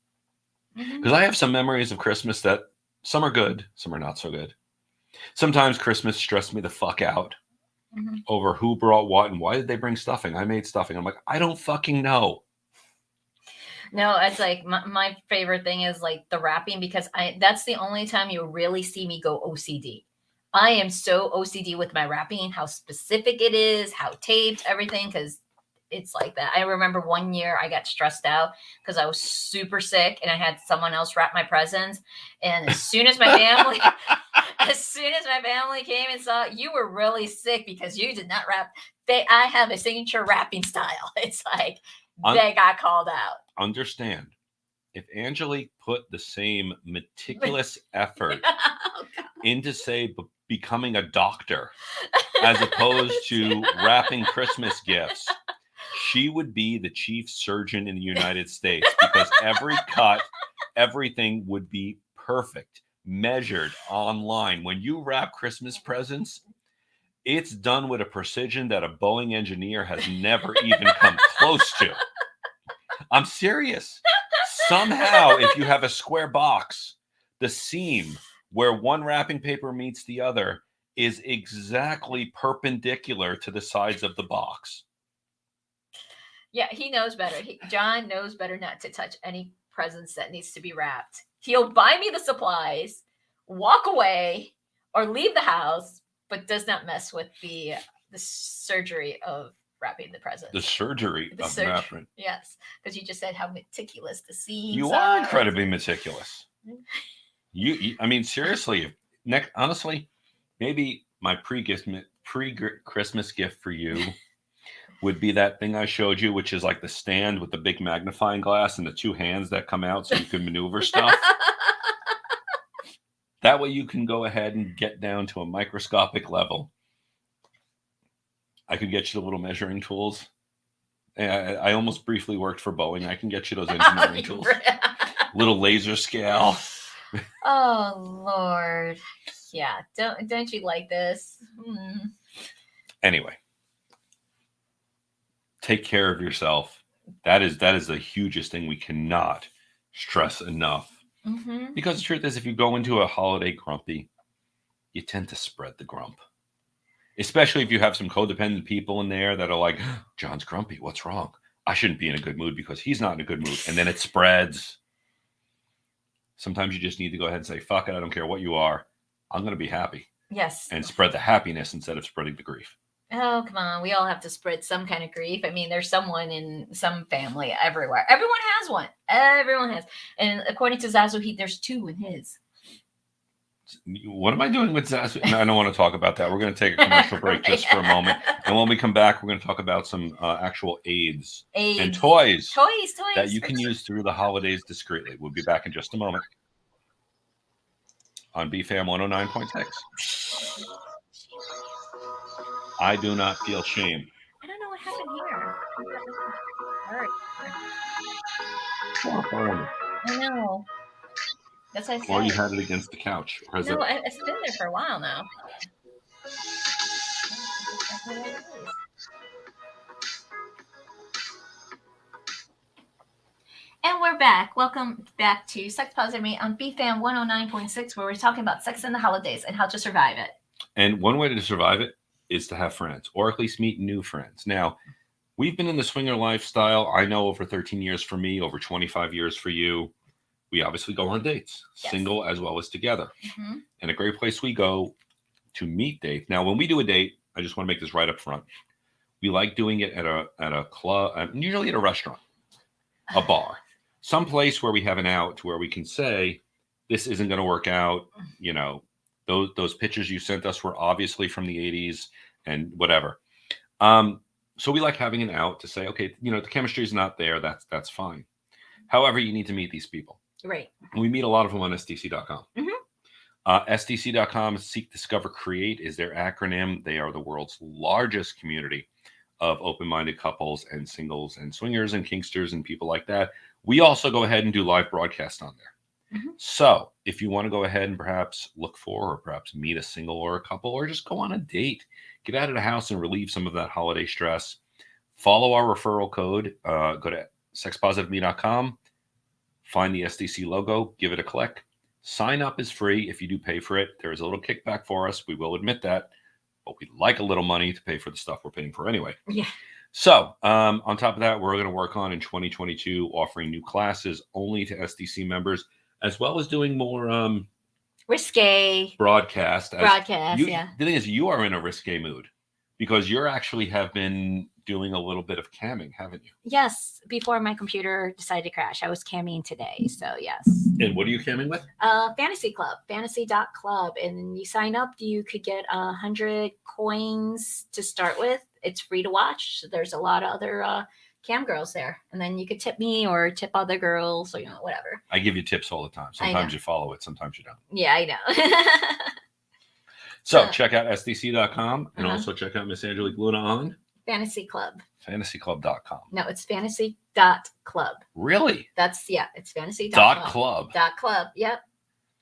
Because I have some memories of Christmas that some are good, some are not so good. Sometimes Christmas stressed me the fuck out over who brought what and why did they bring stuffing. I made stuffing. I'm like, I don't fucking know. No, it's like my favorite thing is like the wrapping, because that's the only time you really see me go OCD. I am so OCD with my wrapping, how specific it is, how taped, everything, because it's like that. I remember one year I got stressed out because I was super sick and I had someone else wrap my presents. And as soon as my family came and saw you were really sick because you did not wrap, I have a signature wrapping style. It's like they got called out. Understand, if Angelique put the same meticulous effort into, say, becoming a doctor as opposed to wrapping Christmas gifts, she would be the chief surgeon in the United States, because every cut, everything would be perfect, measured online. When you wrap Christmas presents, it's done with a precision that a Boeing engineer has never even come close to. I'm serious. Somehow, if you have a square box, the seam where one wrapping paper meets the other is exactly perpendicular to the sides of the box. Yeah, he knows better. John knows better not to touch any presents that needs to be wrapped. He'll buy me the supplies, walk away, or leave the house, but does not mess with the surgery of wrapping the present. The surgery of wrapping. Yes, because you just said how meticulous the seams You are incredibly meticulous. I mean, seriously, honestly, maybe my pre-Christmas gift for you would be that thing I showed you, which is like the stand with the big magnifying glass and the two hands that come out so you can maneuver stuff. That way you can go ahead and get down to a microscopic level. I could get you the little measuring tools. I almost briefly worked for Boeing. I can get you those engineering tools. Little laser scale. Oh, Lord. Yeah. Don't you like this? Anyway. Take care of yourself. That is the hugest thing we cannot stress enough. Because the truth is, if you go into a holiday grumpy, you tend to spread the grump. Especially if you have some codependent people in there that are like, John's grumpy. What's wrong? I shouldn't be in a good mood because he's not in a good mood. And then it spreads. Sometimes you just need to go ahead and say, fuck it. I don't care what you are. I'm going to be happy. Yes. And spread the happiness instead of spreading the grief. Oh, come on. We all have to spread some kind of grief. I mean, there's someone in some family everywhere. Everyone has one. Everyone has. And according to Zazu, there's two in his. What am I doing with Zazu? No, I don't want to talk about that. We're going to take a commercial break just for a moment. And when we come back, we're going to talk about some actual aids and toys that you can use through the holidays discreetly. We'll be back in just a moment on BFAM 109.6. I do not feel shame. I don't know what happened here. I know. That's what I said. Or you had it against the couch. Or no, it's been there for a while now. And we're back. Welcome back to Sex Positive Me on BFAM 109.6, where we're talking about sex in the holidays and how to survive it. And one way to survive it is to have friends, or at least meet new friends. Now, we've been in the swinger lifestyle. I know over 13 years for me, over 25 years for you. We obviously go on dates, single as well as together. Mm-hmm. And a great place we go to meet dates. Now, when we do a date, I just want to make this right up front. We like doing it at a club, usually at a restaurant, a bar, some place where we have an out to where we can say, this isn't going to work out. You know, those pictures you sent us were obviously from the 80s and whatever. So we like having an out to say, okay, you know, the chemistry is not there. That's fine. However, you need to meet these people. Right. We meet a lot of them on SDC.com. Mm-hmm. SDC.com, Seek, Discover, Create is their acronym. They are the world's largest community of open-minded couples and singles and swingers and kinksters and people like that. We also go ahead and do live broadcasts on there. Mm-hmm. So if you want to go ahead and perhaps look for or perhaps meet a single or a couple or just go on a date, get out of the house and relieve some of that holiday stress, follow our referral code. Go to sexpositiveme.com. Find the SDC logo, give it a click. Sign up is free. If you do pay for it, there is a little kickback for us. We will admit that, but we'd like a little money to pay for the stuff we're paying for anyway. Yeah. So on top of that, we're going to work on in 2022 offering new classes only to SDC members, as well as doing more risque broadcast. Yeah. The thing is, you are in a risque mood because you actually have been doing a little bit of camming, haven't you? Yes. Before my computer decided to crash, I was camming today. So yes. And what are you camming with? Fantasy Club, fantasy.club. And you sign up, you could get 100 coins to start with. It's free to watch. There's a lot of other cam girls there. And then you could tip me or tip other girls or, you know, whatever. I give you tips all the time. Sometimes you follow it. Sometimes you don't. Yeah, I know. So check out SDC.com and also check out Miss Angelique Luna on Fantasy Club. Fantasyclub.com. No, it's fantasy.club. Really? It's fantasy.club. .club. .club, yep.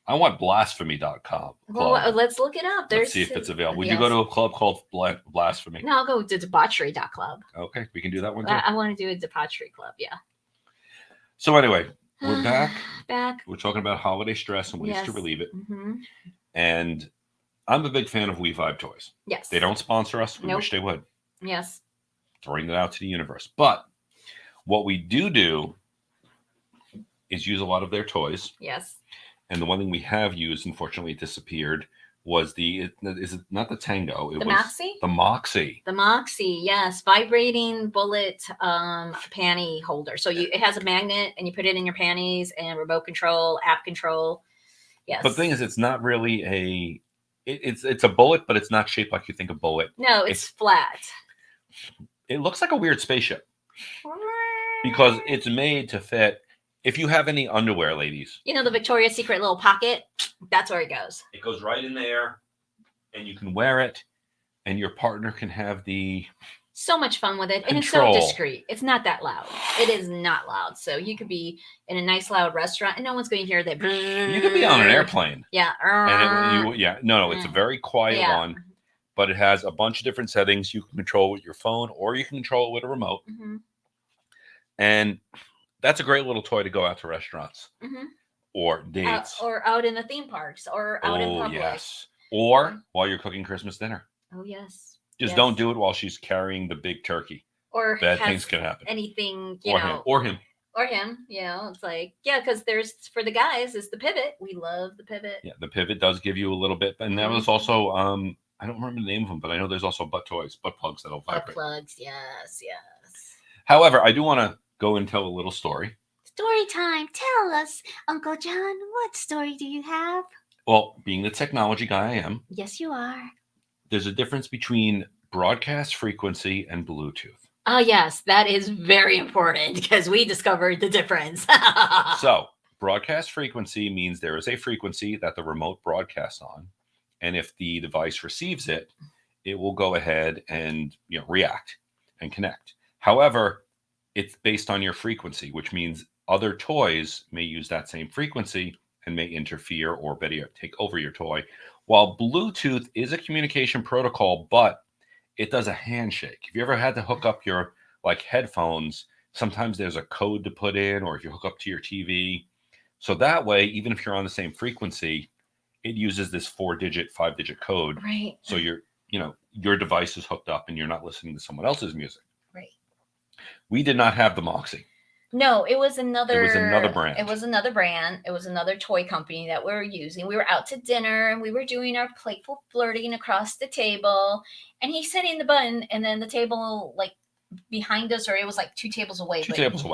I want blasphemy.com. Well, let's look it up. Let's see if it's available. Would you go to a club called Blasphemy? No, I'll go to debauchery.club. Okay, we can do that one too. I want to do a debauchery club, yeah. So anyway, we're back. Back. We're talking about holiday stress and ways to relieve it. Mm-hmm. And I'm a big fan of We Vibe Toys. Yes. They don't sponsor us. We wish they would. Yes. Throwing that out to the universe. But what we do is use a lot of their toys. Yes. And the one thing we have used, unfortunately, it disappeared, was is it not the Tango? It was Moxie? The Moxie. The Moxie, yes. Vibrating bullet panty holder. So it has a magnet and you put it in your panties and remote control, app control. Yes. But the thing is, it's not really it's a bullet, but it's not shaped like you think a bullet. No, it's flat. It looks like a weird spaceship because it's made to fit. If you have any underwear, ladies, you know the Victoria's Secret little pocket, that's where it goes. It goes right in there and you can wear it and your partner can have so much fun with it. Control. And it's so discreet. It's not that loud. It is not loud. So you could be in a nice loud restaurant and no one's going to hear that. You could be on an airplane. Yeah. No, it's a very quiet one, but it has a bunch of different settings. You can control with your phone or you can control it with a remote. Mm-hmm. And that's a great little toy to go out to restaurants or dates. Or out in the theme parks or out in public. Yes. Or while you're cooking Christmas dinner. Oh, yes. Just don't do it while she's carrying the big turkey. Or bad things can happen. Anything, or him. Or him, it's like, because there's, for the guys, is the pivot. We love the pivot. Yeah, the pivot does give you a little bit. And that was also I don't remember the name of them, but I know there's also butt toys, butt plugs that'll Butt vibrate. plugs, yes, yes. However, I do want to go and tell a little story. Story time. Tell us, Uncle John, what story do you have? Well, being the technology guy I am, Yes, you are. there's a difference between broadcast frequency and Bluetooth. Oh, yes, that is very important because we discovered the difference. So, broadcast frequency means there is a frequency that the remote broadcasts on, and if the device receives it, it will go ahead and react and connect. However, it's based on your frequency, which means other toys may use that same frequency and may interfere or better yet, take over your toy. While Bluetooth is a communication protocol, but it does a handshake. If you ever had to hook up your headphones, sometimes there's a code to put in, or if you hook up to your TV. So that way, even if you're on the same frequency, it uses this 4-digit, 5-digit code. Right. So your device is hooked up and you're not listening to someone else's music. Right. We did not have the Moxie. No, it was another. It was another brand. It was another brand. It was another toy company that we were using. We were out to dinner and we were doing our playful flirting across the table, and he's hitting the button, and then the table behind us, or it was like two tables away. Two tables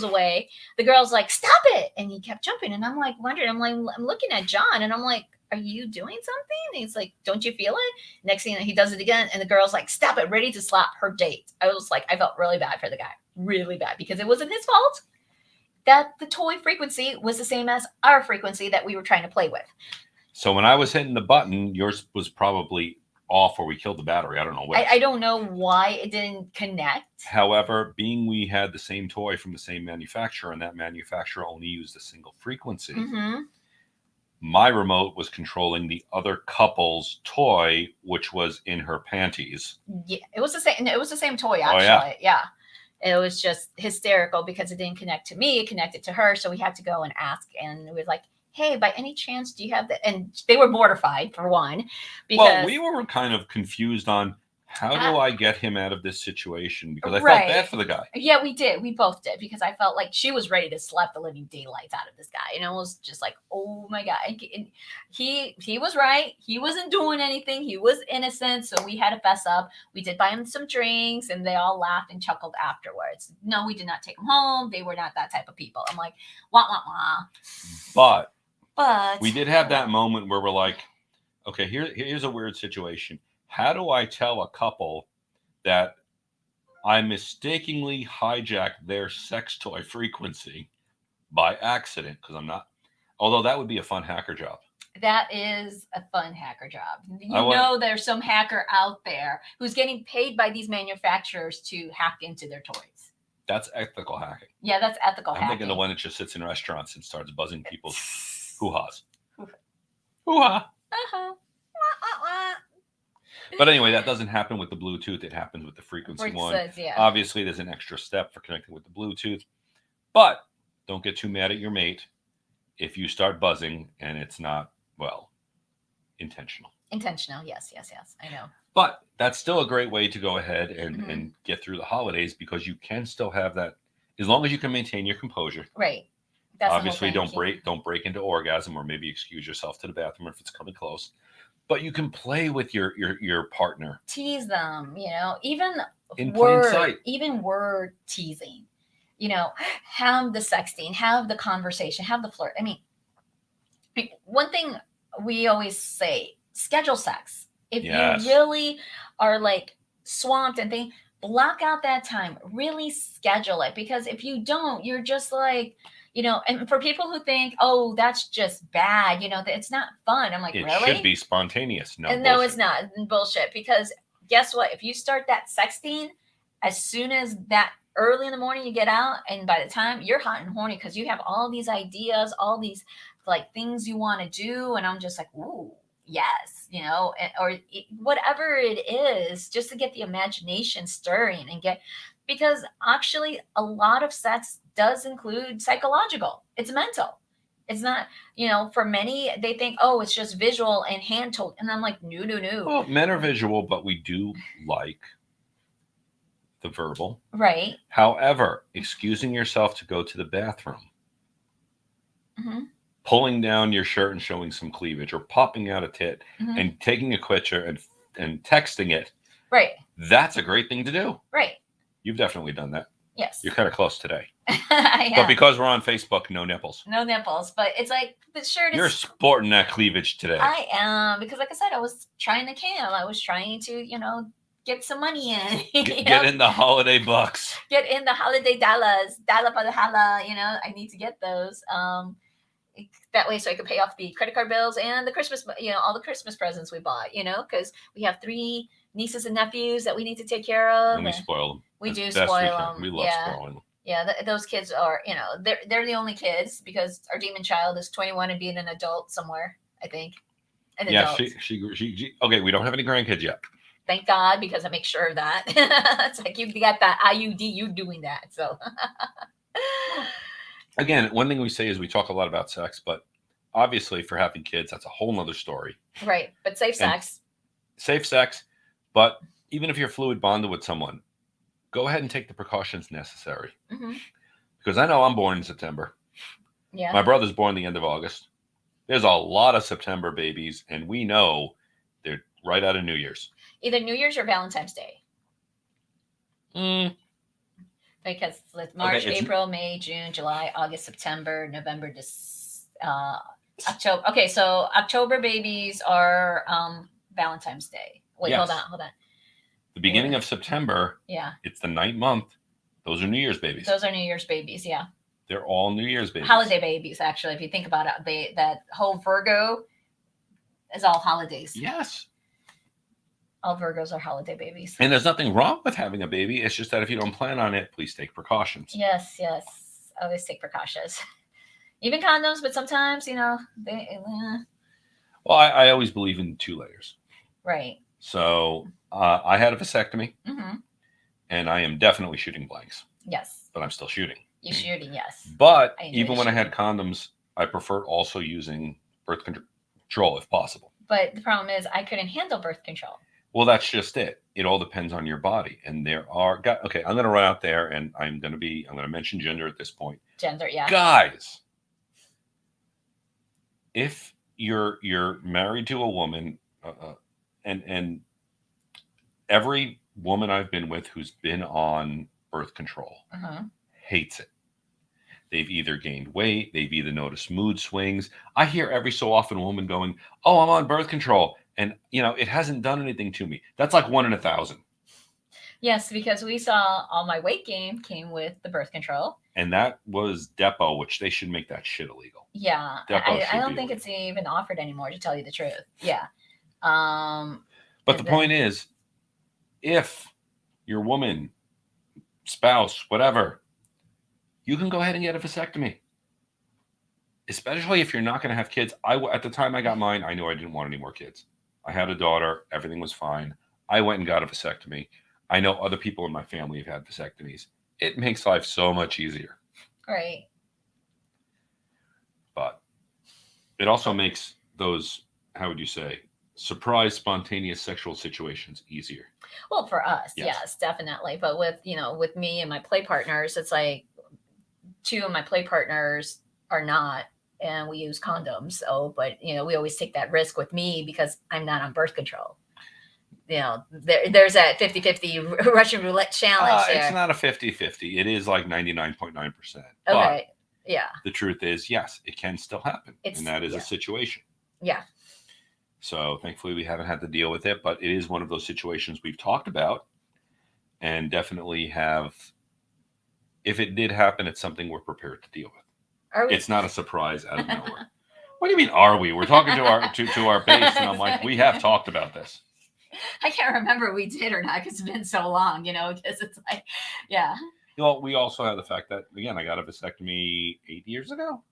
away. The girl's like, "Stop it!" And he kept jumping, and I'm like wondering. I'm looking at John, and I'm like, "Are you doing something?" And he's like, "Don't you feel it?" Next thing he does it again, and the girl's like, "Stop it!" Ready to slap her date. I was like, I felt really bad for the guy, really bad, because it wasn't his fault. That the toy frequency was the same as our frequency that we were trying to play with. So when I was hitting the button, yours was probably off, or we killed the battery. I don't know what. I don't know why it didn't connect. However, being we had the same toy from the same manufacturer, and that manufacturer only used a single frequency, my remote was controlling the other couple's toy, which was in her panties. Yeah, it was the same. It was the same toy, actually. Oh, yeah. It was just hysterical because it didn't connect to me. It connected to her. So we had to go and ask. And it was like, hey, by any chance, do you have that? And they were mortified, for one. Because we were kind of confused on how do I get him out of this situation? Because I felt bad for the guy. Yeah, we did. We both did, because I felt like she was ready to slap the living daylights out of this guy. And it was just like, oh my God. And he was right. He wasn't doing anything. He was innocent. So we had to fess up. We did buy him some drinks, and they all laughed and chuckled afterwards. No, we did not take him home. They were not that type of people. I'm like, wah, wah, wah. But we did have that moment where we're like, okay, here's a weird situation. How do I tell a couple that I mistakenly hijacked their sex toy frequency by accident? Because I'm not. Although that would be a fun hacker job. That is a fun hacker job. You there's some hacker out there who's getting paid by these manufacturers to hack into their toys. That's ethical hacking. Yeah, that's ethical hacking. I'm thinking the one that just sits in restaurants and starts buzzing people's hoo-has. Hoo-ha. Uh-huh. But anyway, that doesn't happen with the Bluetooth. It happens with the frequency one. Yeah. Obviously, there's an extra step for connecting with the Bluetooth. But don't get too mad at your mate if you start buzzing and it's not, intentional. Intentional, yes. I know. But that's still a great way to go ahead and get through the holidays, because you can still have that, as long as you can maintain your composure. Right. That's obviously don't break into orgasm, or maybe excuse yourself to the bathroom if it's coming close. But you can play with your partner. Tease them, even in plain sight. Even word teasing. Have the sexting, have the conversation, have the flirt. I mean, one thing we always say, schedule sex. If you really are swamped and think, block out that time, really schedule it. Because if you don't, you're just and for people who think, oh, that's just bad, it's not fun. I'm like, really? It should be spontaneous. No, it's not. Bullshit. Because guess what? If you start that sexting, as soon as that early in the morning you get out, and by the time you're hot and horny because you have all these ideas, all these things you want to do. And I'm just like, ooh, yes, or whatever it is, just to get the imagination stirring and because actually a lot of sex does include psychological. It's mental. It's not, for many, they think, oh, it's just visual and hand told. And I'm like, no. Well, men are visual, but we do like the verbal. Right. However, excusing yourself to go to the bathroom, pulling down your shirt and showing some cleavage, or popping out a tit and taking a picture and and texting it, Right. that's a great thing to do. Right. You've definitely done that. Yes. You're kind of close today. I But am. because we're on Facebook, no nipples. No nipples, but it's like the shirt You're is. sporting that cleavage today. I am, because like I said, I was trying to cam. I was trying to, get some money in. Get in the holiday bucks. Get in the holiday dollars. Dollar for the holla. I need to get those. That way, so I could pay off the credit card bills and the Christmas, all the Christmas presents we bought. Because we have 3 nieces and nephews that we need to take care of. And we spoil them. We do best spoil we can. them. We love spoiling them. Yeah, those kids are, they're the only kids, because our demon child is 21 and being an adult somewhere, I think. An adult. She. Okay, we don't have any grandkids yet. Thank God, because I make sure of that. It's like you got that IUD, you doing that. So. Again, one thing we say is we talk a lot about sex, but obviously for having kids, that's a whole nother story. Right, but safe sex. Safe sex, but even if you're fluid bonded with someone, go ahead and take the precautions necessary. Mm-hmm. Because I know I'm born in September. Yeah. My brother's born the end of August. There's a lot of September babies, and we know they're right out of New Year's. Either New Year's or Valentine's Day. Because it's March, April, May, June, July, August, September, November, October. Okay, so October babies are Valentine's Day. Wait, yes. Hold on. The beginning of September. Yeah. It's the 9th month. Those are New Year's babies. Those are New Year's babies, yeah. They're all New Year's babies. Holiday babies, actually. If you think about it, that whole Virgo is all holidays. Yes. All Virgos are holiday babies. And there's nothing wrong with having a baby. It's just that if you don't plan on it, please take precautions. Yes. Always take precautions. Even condoms, but sometimes, Well, I always believe in 2 layers. Right. So I had a vasectomy, and I am definitely shooting blanks. Yes. But I'm still shooting. You're shooting, yes. But even when I had condoms, I preferred also using birth control if possible. But the problem is I couldn't handle birth control. Well, that's just it. It all depends on your body. And there are okay, I'm going to run out there and I'm going to mention gender at this point. Gender, yeah. Guys, if you're married to a woman, and every woman I've been with who's been on birth control hates it. They've either gained weight, they've either noticed mood swings. I hear every so often a woman going, "Oh, I'm on birth control, and it hasn't done anything to me." That's like 1 in 1,000. Yes, because we saw all my weight gain came with the birth control. And that was Depo, which they should make that shit illegal. Yeah, I don't think it's even offered anymore, to tell you the truth. Yeah. But the point is, if your woman, spouse, whatever, you can go ahead and get a vasectomy. Especially if you're not going to have kids. At the time I got mine, I knew I didn't want any more kids. I had a daughter. Everything was fine. I went and got a vasectomy. I know other people in my family have had vasectomies. It makes life so much easier. Right. But it also makes those, how would you say, surprise, spontaneous sexual situations easier. Well, for us, yes, definitely. But with me and my play partners, it's like 2 of my play partners are not, and we use condoms. So, but we always take that risk with me because I'm not on birth control. There's that 50-50 Russian roulette challenge there. It's not a 50-50. It is like 99.9%. Okay. But yeah. The truth is, yes, it can still happen. And that is a situation. Yeah. So thankfully we haven't had to deal with it, but it is one of those situations we've talked about and definitely have. If it did happen, it's something we're prepared to deal with. It's not a surprise out of nowhere. What do you mean, are we? We're talking to our base, and I'm like, we have talked about this. I can't remember if we did or not because it's been so long, because it's like, yeah. We also have the fact that, again, I got a vasectomy 8 years ago.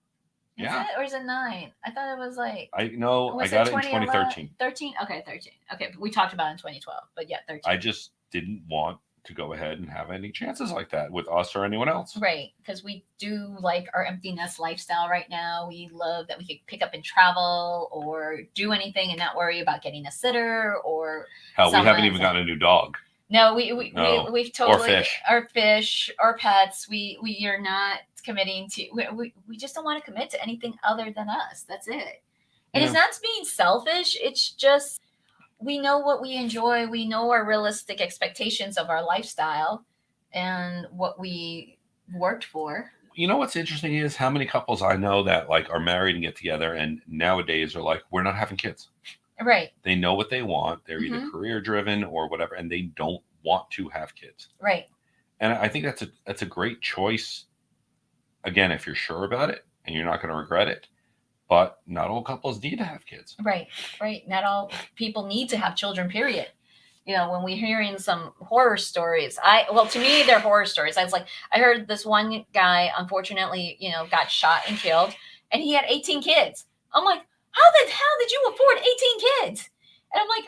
Yeah. Or is it 9? I thought it was like. I got it in 2013. 13? Okay, 13. Okay, we talked about it in 2012, but yeah, 13. I just didn't want to go ahead and have any chances like that with us or anyone else. Right, because we do like our empty nest lifestyle right now. We love that we could pick up and travel or do anything and not worry about getting a sitter or. Hell, we haven't even gotten a new dog. No, we've totally or fish or pets. We are not committing to. We just don't want to commit to anything other than us. That's it. And it's not being selfish. It's just we know what we enjoy. We know our realistic expectations of our lifestyle and what we worked for. You know what's interesting is how many couples I know that like are married and get together and nowadays are like, we're not having kids. Right. They know what they want. They're either Mhm. career driven or whatever, and they don't want to have kids. Right. And I think that's a great choice. Again, if you're sure about it and you're not going to regret it. But not all couples need to have kids. Right. Right. Not all people need to have children, period. You know, when we're hearing some horror stories, to me, they're horror stories. I was like, I heard this one guy, unfortunately, got shot and killed, and he had 18 kids. I'm like, how the hell did you afford 18 kids? And I'm like,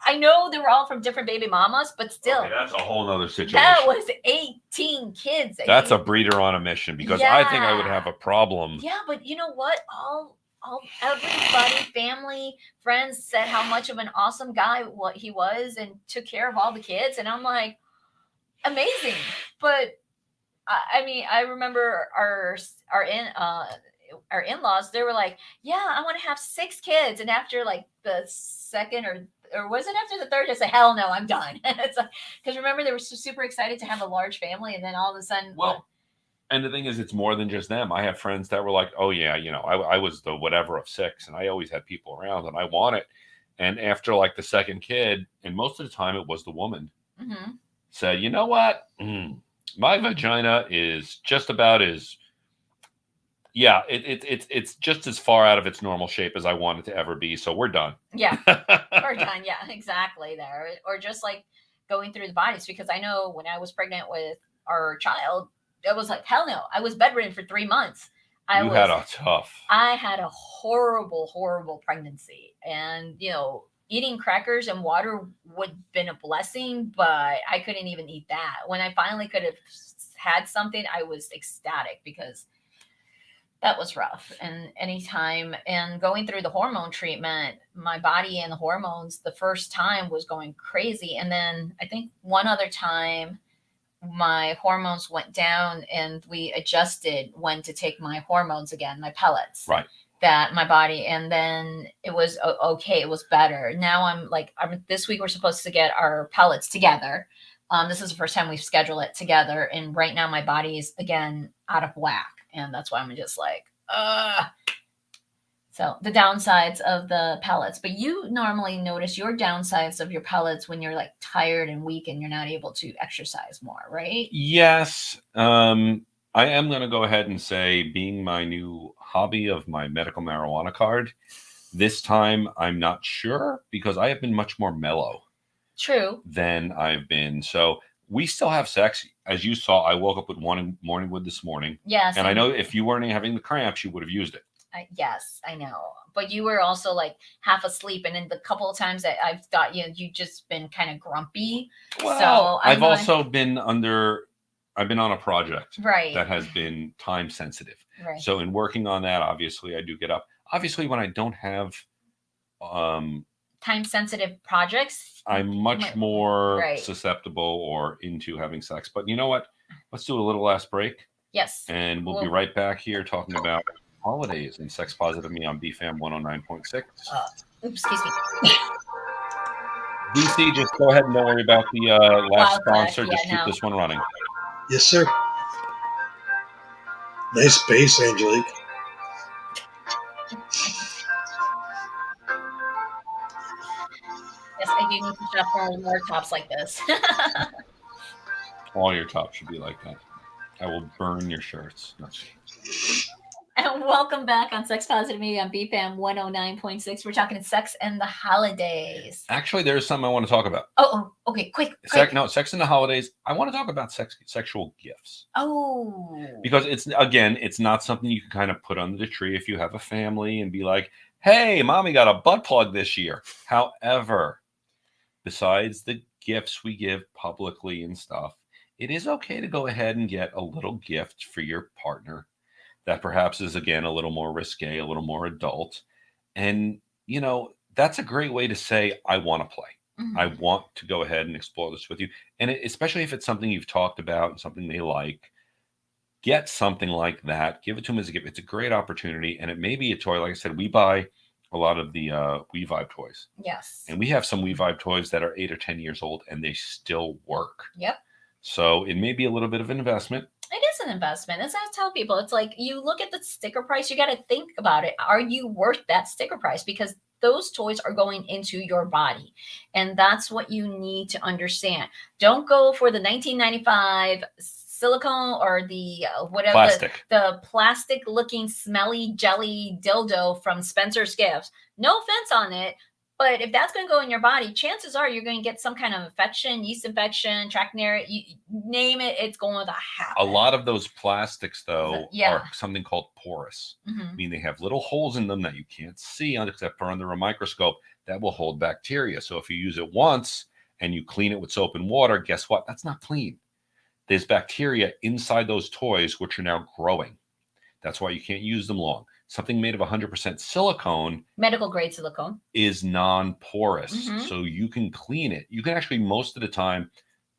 I know they were all from different baby mamas, but still, Okay, that's a whole nother situation. that was 18 kids. That's a breeder on a mission because I think I would have a problem. Yeah, but you know what? Everybody, family, friends said how much of an awesome guy what he was and took care of all the kids, and I'm like, amazing. But I mean, I remember our in-laws, they were like, yeah, I want to have 6 kids, and after like the second or was it after the third, I said, hell no, I'm done. It's like, because remember, they were super excited to have a large family, and then all of a sudden, well, and the thing is, it's more than just them. I have friends that were like, oh yeah, I was the whatever of 6 and I always had people around and I want it. And after like the second kid, and most of the time it was the woman, said, you know what, my vagina is just about as, yeah, it's just as far out of its normal shape as I want it to ever be. So we're done. Yeah, we're done. Yeah, exactly. There, or just like going through the bodies, because I know when I was pregnant with our child, it was like, hell no. I was bedridden for 3 months. I had a horrible, horrible pregnancy, and eating crackers and water would have been a blessing, but I couldn't even eat that. When I finally could have had something, I was ecstatic because that was rough. And anytime, and going through the hormone treatment, my body and the hormones, the first time was going crazy. And then I think one other time my hormones went down and we adjusted when to take my hormones again, my pellets. Right. That my body, and then it was okay. It was better. Now this week we're supposed to get our pellets together. This is the first time we've scheduled it together. And right now my body is again out of whack. And that's why I'm just like, So the downsides of the pellets, but you normally notice your downsides of your pellets when you're like tired and weak and you're not able to exercise more, right? Yes. I am going to go ahead and say, being my new hobby of my medical marijuana card, this time I'm not sure because I have been much more mellow. True. Than I've been. So we still have sex. As you saw, I woke up with morning wood this morning. Yes. And I know if you weren't having the cramps, you would have used it. Yes, I know. But you were also like half asleep. And in the couple of times that I've thought, you just been kind of grumpy. Well, so I've also been on a project that has been time sensitive. Right. So in working on that, obviously I do get up. Obviously, when I don't have time sensitive projects, I'm much more susceptible or into having sex. But you know what? Let's do a little last break. Yes. And we'll be right back here talking about holidays and Sex Positive Me on BFAM 109.6. Excuse me. DC, just go ahead and don't worry about the last sponsor. Just keep this one running. Yes, sir. Nice bass, Angelique. Yes, I do need to shop for more tops like this. All your tops should be like that. I will burn your shirts. And welcome back on Sex Positive Me on BFAM 109.6. We're talking sex and the holidays. Actually, there's something I want to talk about. Oh, okay, quick. Sex and the holidays. I want to talk about sexual gifts. Oh. Because it's not something you can kind of put under the tree if you have a family and be like, hey, mommy got a butt plug this year. However, besides the gifts we give publicly and stuff, it is okay to go ahead and get a little gift for your partner that perhaps is, again, a little more risque, a little more adult. And, that's a great way to say, I want to play. Mm-hmm. I want to go ahead and explore this with you. And especially if it's something you've talked about and something they like, get something like that. Give it to them as a gift. It's a great opportunity. And it may be a toy. Like I said, we buy a lot of the We Vibe toys. Yes. And we have some We Vibe toys that are 8 or 10 years old, and they still work. Yep. So it may be a little bit of an investment. It is an investment. That's what I tell people. It's like you look at the sticker price, you got to think about it. Are you worth that sticker price? Because those toys are going into your body. And that's what you need to understand. Don't go for the 1995 silicone or the whatever Plastic. the plastic looking smelly jelly dildo from Spencer's Gifts. No offense on it. But if that's going to go in your body, chances are you're going to get some kind of infection, yeast infection, trachonitis, you name it, it's going to happen. A lot of those plastics, though, Yeah. are something called porous. Mhm. I mean, they have little holes in them that you can't see except for under a microscope that will hold bacteria. So if you use it once and you clean it with soap and water, guess what? That's not clean. There's bacteria inside those toys, which are now growing. That's why you can't use them long. Something made of 100% silicone, Medical grade silicone, is non-porous. Mhm. So you can clean it. You can actually, most of the time,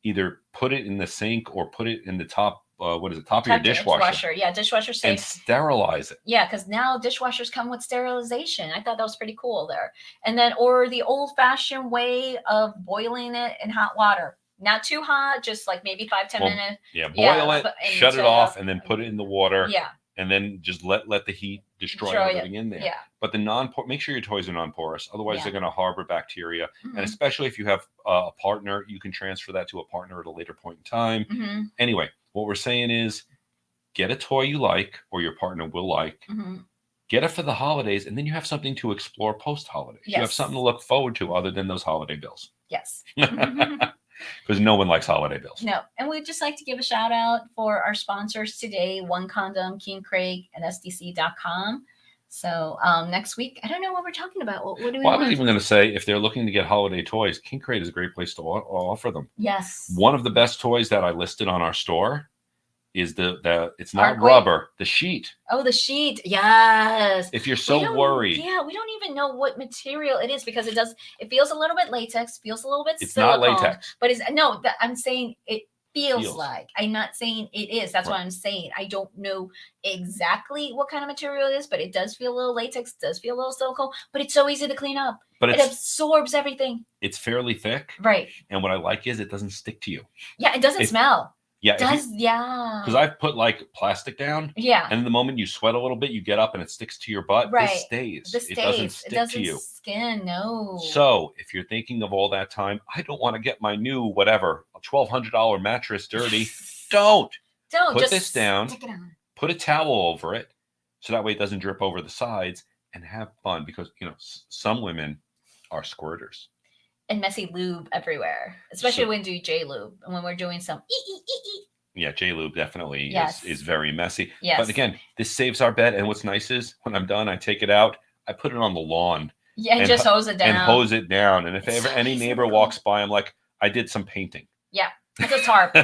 either put it in the sink or put it in the top, top of your dishwasher. Yeah, dishwasher safe. And sterilize it. Yeah, because now dishwashers come with sterilization. I thought that was pretty cool there. And then, or the old-fashioned way of boiling it in hot water. Not too hot, just like maybe 5-10 minutes. Yeah, boil it, and shut it off, and then put it in the water. Yeah. And then just let the heat destroy everything in there. Yeah. But make sure your toys are non-porous. Otherwise, they're going to harbor bacteria. Mhm. And especially if you have a partner, you can transfer that to a partner at a later point in time. Mhm. Anyway, what we're saying is get a toy you like or your partner will like. Mhm. Get it for the holidays, and then you have something to explore post-holidays. You have Yes. something to look forward to other than those holiday bills. Yes. Because no one likes holiday bills. No, and we'd just like to give a shout out for our sponsors today, One Condom, King Craig, and SDC.com. So next week, I don't know what we're talking about. What do we Well, I want? was even going to say, if they're looking to get holiday toys, King Crate is a great place to offer them. Yes. One of the best toys that I listed on our store is the it's not Arcway? rubber, the sheet. Oh, the sheet. Yes. If you're We so don't- worried, Yeah, we don't even know what material it is because it feels a little bit latex, feels a little bit it's silicone. not latex. But I'm saying it feels Feels. like. I'm not saying it is. That's what Right. I'm saying. I don't know exactly what kind of material it is, but it does feel a little latex, does feel a little silicone, but it's so easy to clean up. But It absorbs everything. it's fairly thick. Right. And what I like is it doesn't stick to you. Yeah, it doesn't If- smell. Yeah. Yeah. Because I've put like plastic down, Yeah. and the moment you sweat a little bit, you get up and it sticks to your butt. Right. This stays. This It doesn't stays. stick It doesn't to you. skin. No. So if you're thinking of all that time, I don't want to get my new whatever $1,200 mattress dirty. Don't put just this down. stick it on. Put a towel over it, so that way it doesn't drip over the sides, and have fun. Because some women are squirters. And messy lube everywhere, especially when we do J lube and when we're doing some Yeah, J-Lube definitely Yes. is very messy. Yes. But again, this saves our bed. And what's nice is when I'm done, I take it out, I put it on the lawn Yeah, and just hose it down. and hose it down. And if It's ever so any easy neighbor to walks by, I'm like, I did some painting. Yeah, it's a tarp.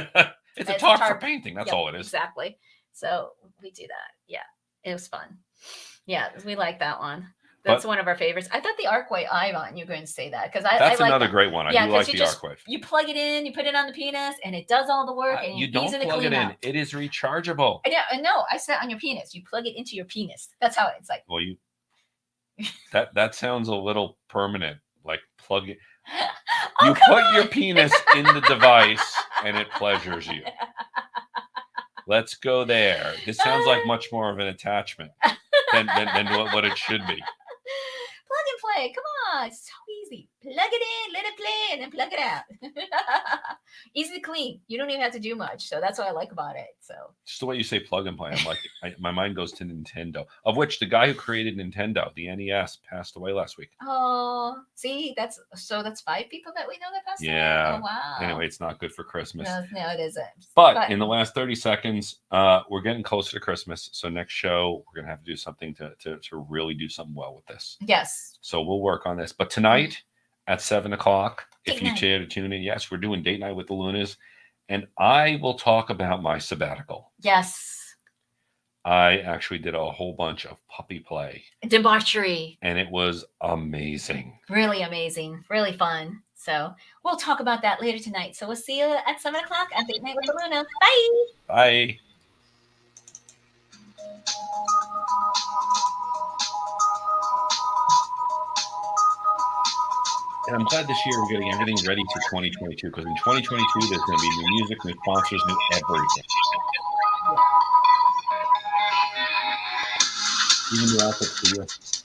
It's a tarp for painting. That's Yep, all it is. Exactly. So we do that. Yeah, it was fun. Yeah, we like that one. That's one of our favorites. I thought the Arcway Ivan, you're going to say that because That's I like another that. great one. I Yeah, do 'cause like you the just- Arcwave. You plug it in, you put it on the penis, and it does all the work. And You it's don't easy to plug it clean in. up. It is rechargeable. No, I said on your penis. You plug it into your penis. That's how it's like. Well, that sounds a little permanent. Like plug it. Oh, You come put on. your penis in the device and it pleasures you. Let's go there. This sounds like much more of an attachment than what it should be. Plug and play. Come on. It's so easy. Plug it in, let it play, and then plug it out. Easy to clean. You don't even have to do much. So that's what I like about it. So Just the way you say plug and play, I'm like, my mind goes to Nintendo, of which the guy who created Nintendo, the NES, passed away last week. oh, see, that's 5 people that we know that passed away? Yeah. Oh, wow. Anyway, it's not good for Christmas. No, it isn't. But in the last 30 seconds, we're getting closer to Christmas. So next show, we're going to have to do something to really do something well with this. Yes. So we'll work on this. But tonight at 7 o'clock, if Date you night. care to tune in, yes, we're doing Date Night with the Lunas. And I will talk about my sabbatical. Yes. I actually did a whole bunch of puppy play. Debauchery. And it was amazing. Really amazing. Really fun. So we'll talk about that later tonight. So we'll see you at 7 o'clock at Date Night with the Luna. Bye. Bye. And I'm glad this year we're getting everything ready for 2022 because in 2022 there's going to be new music, new sponsors, new everything. Even new outfits for you.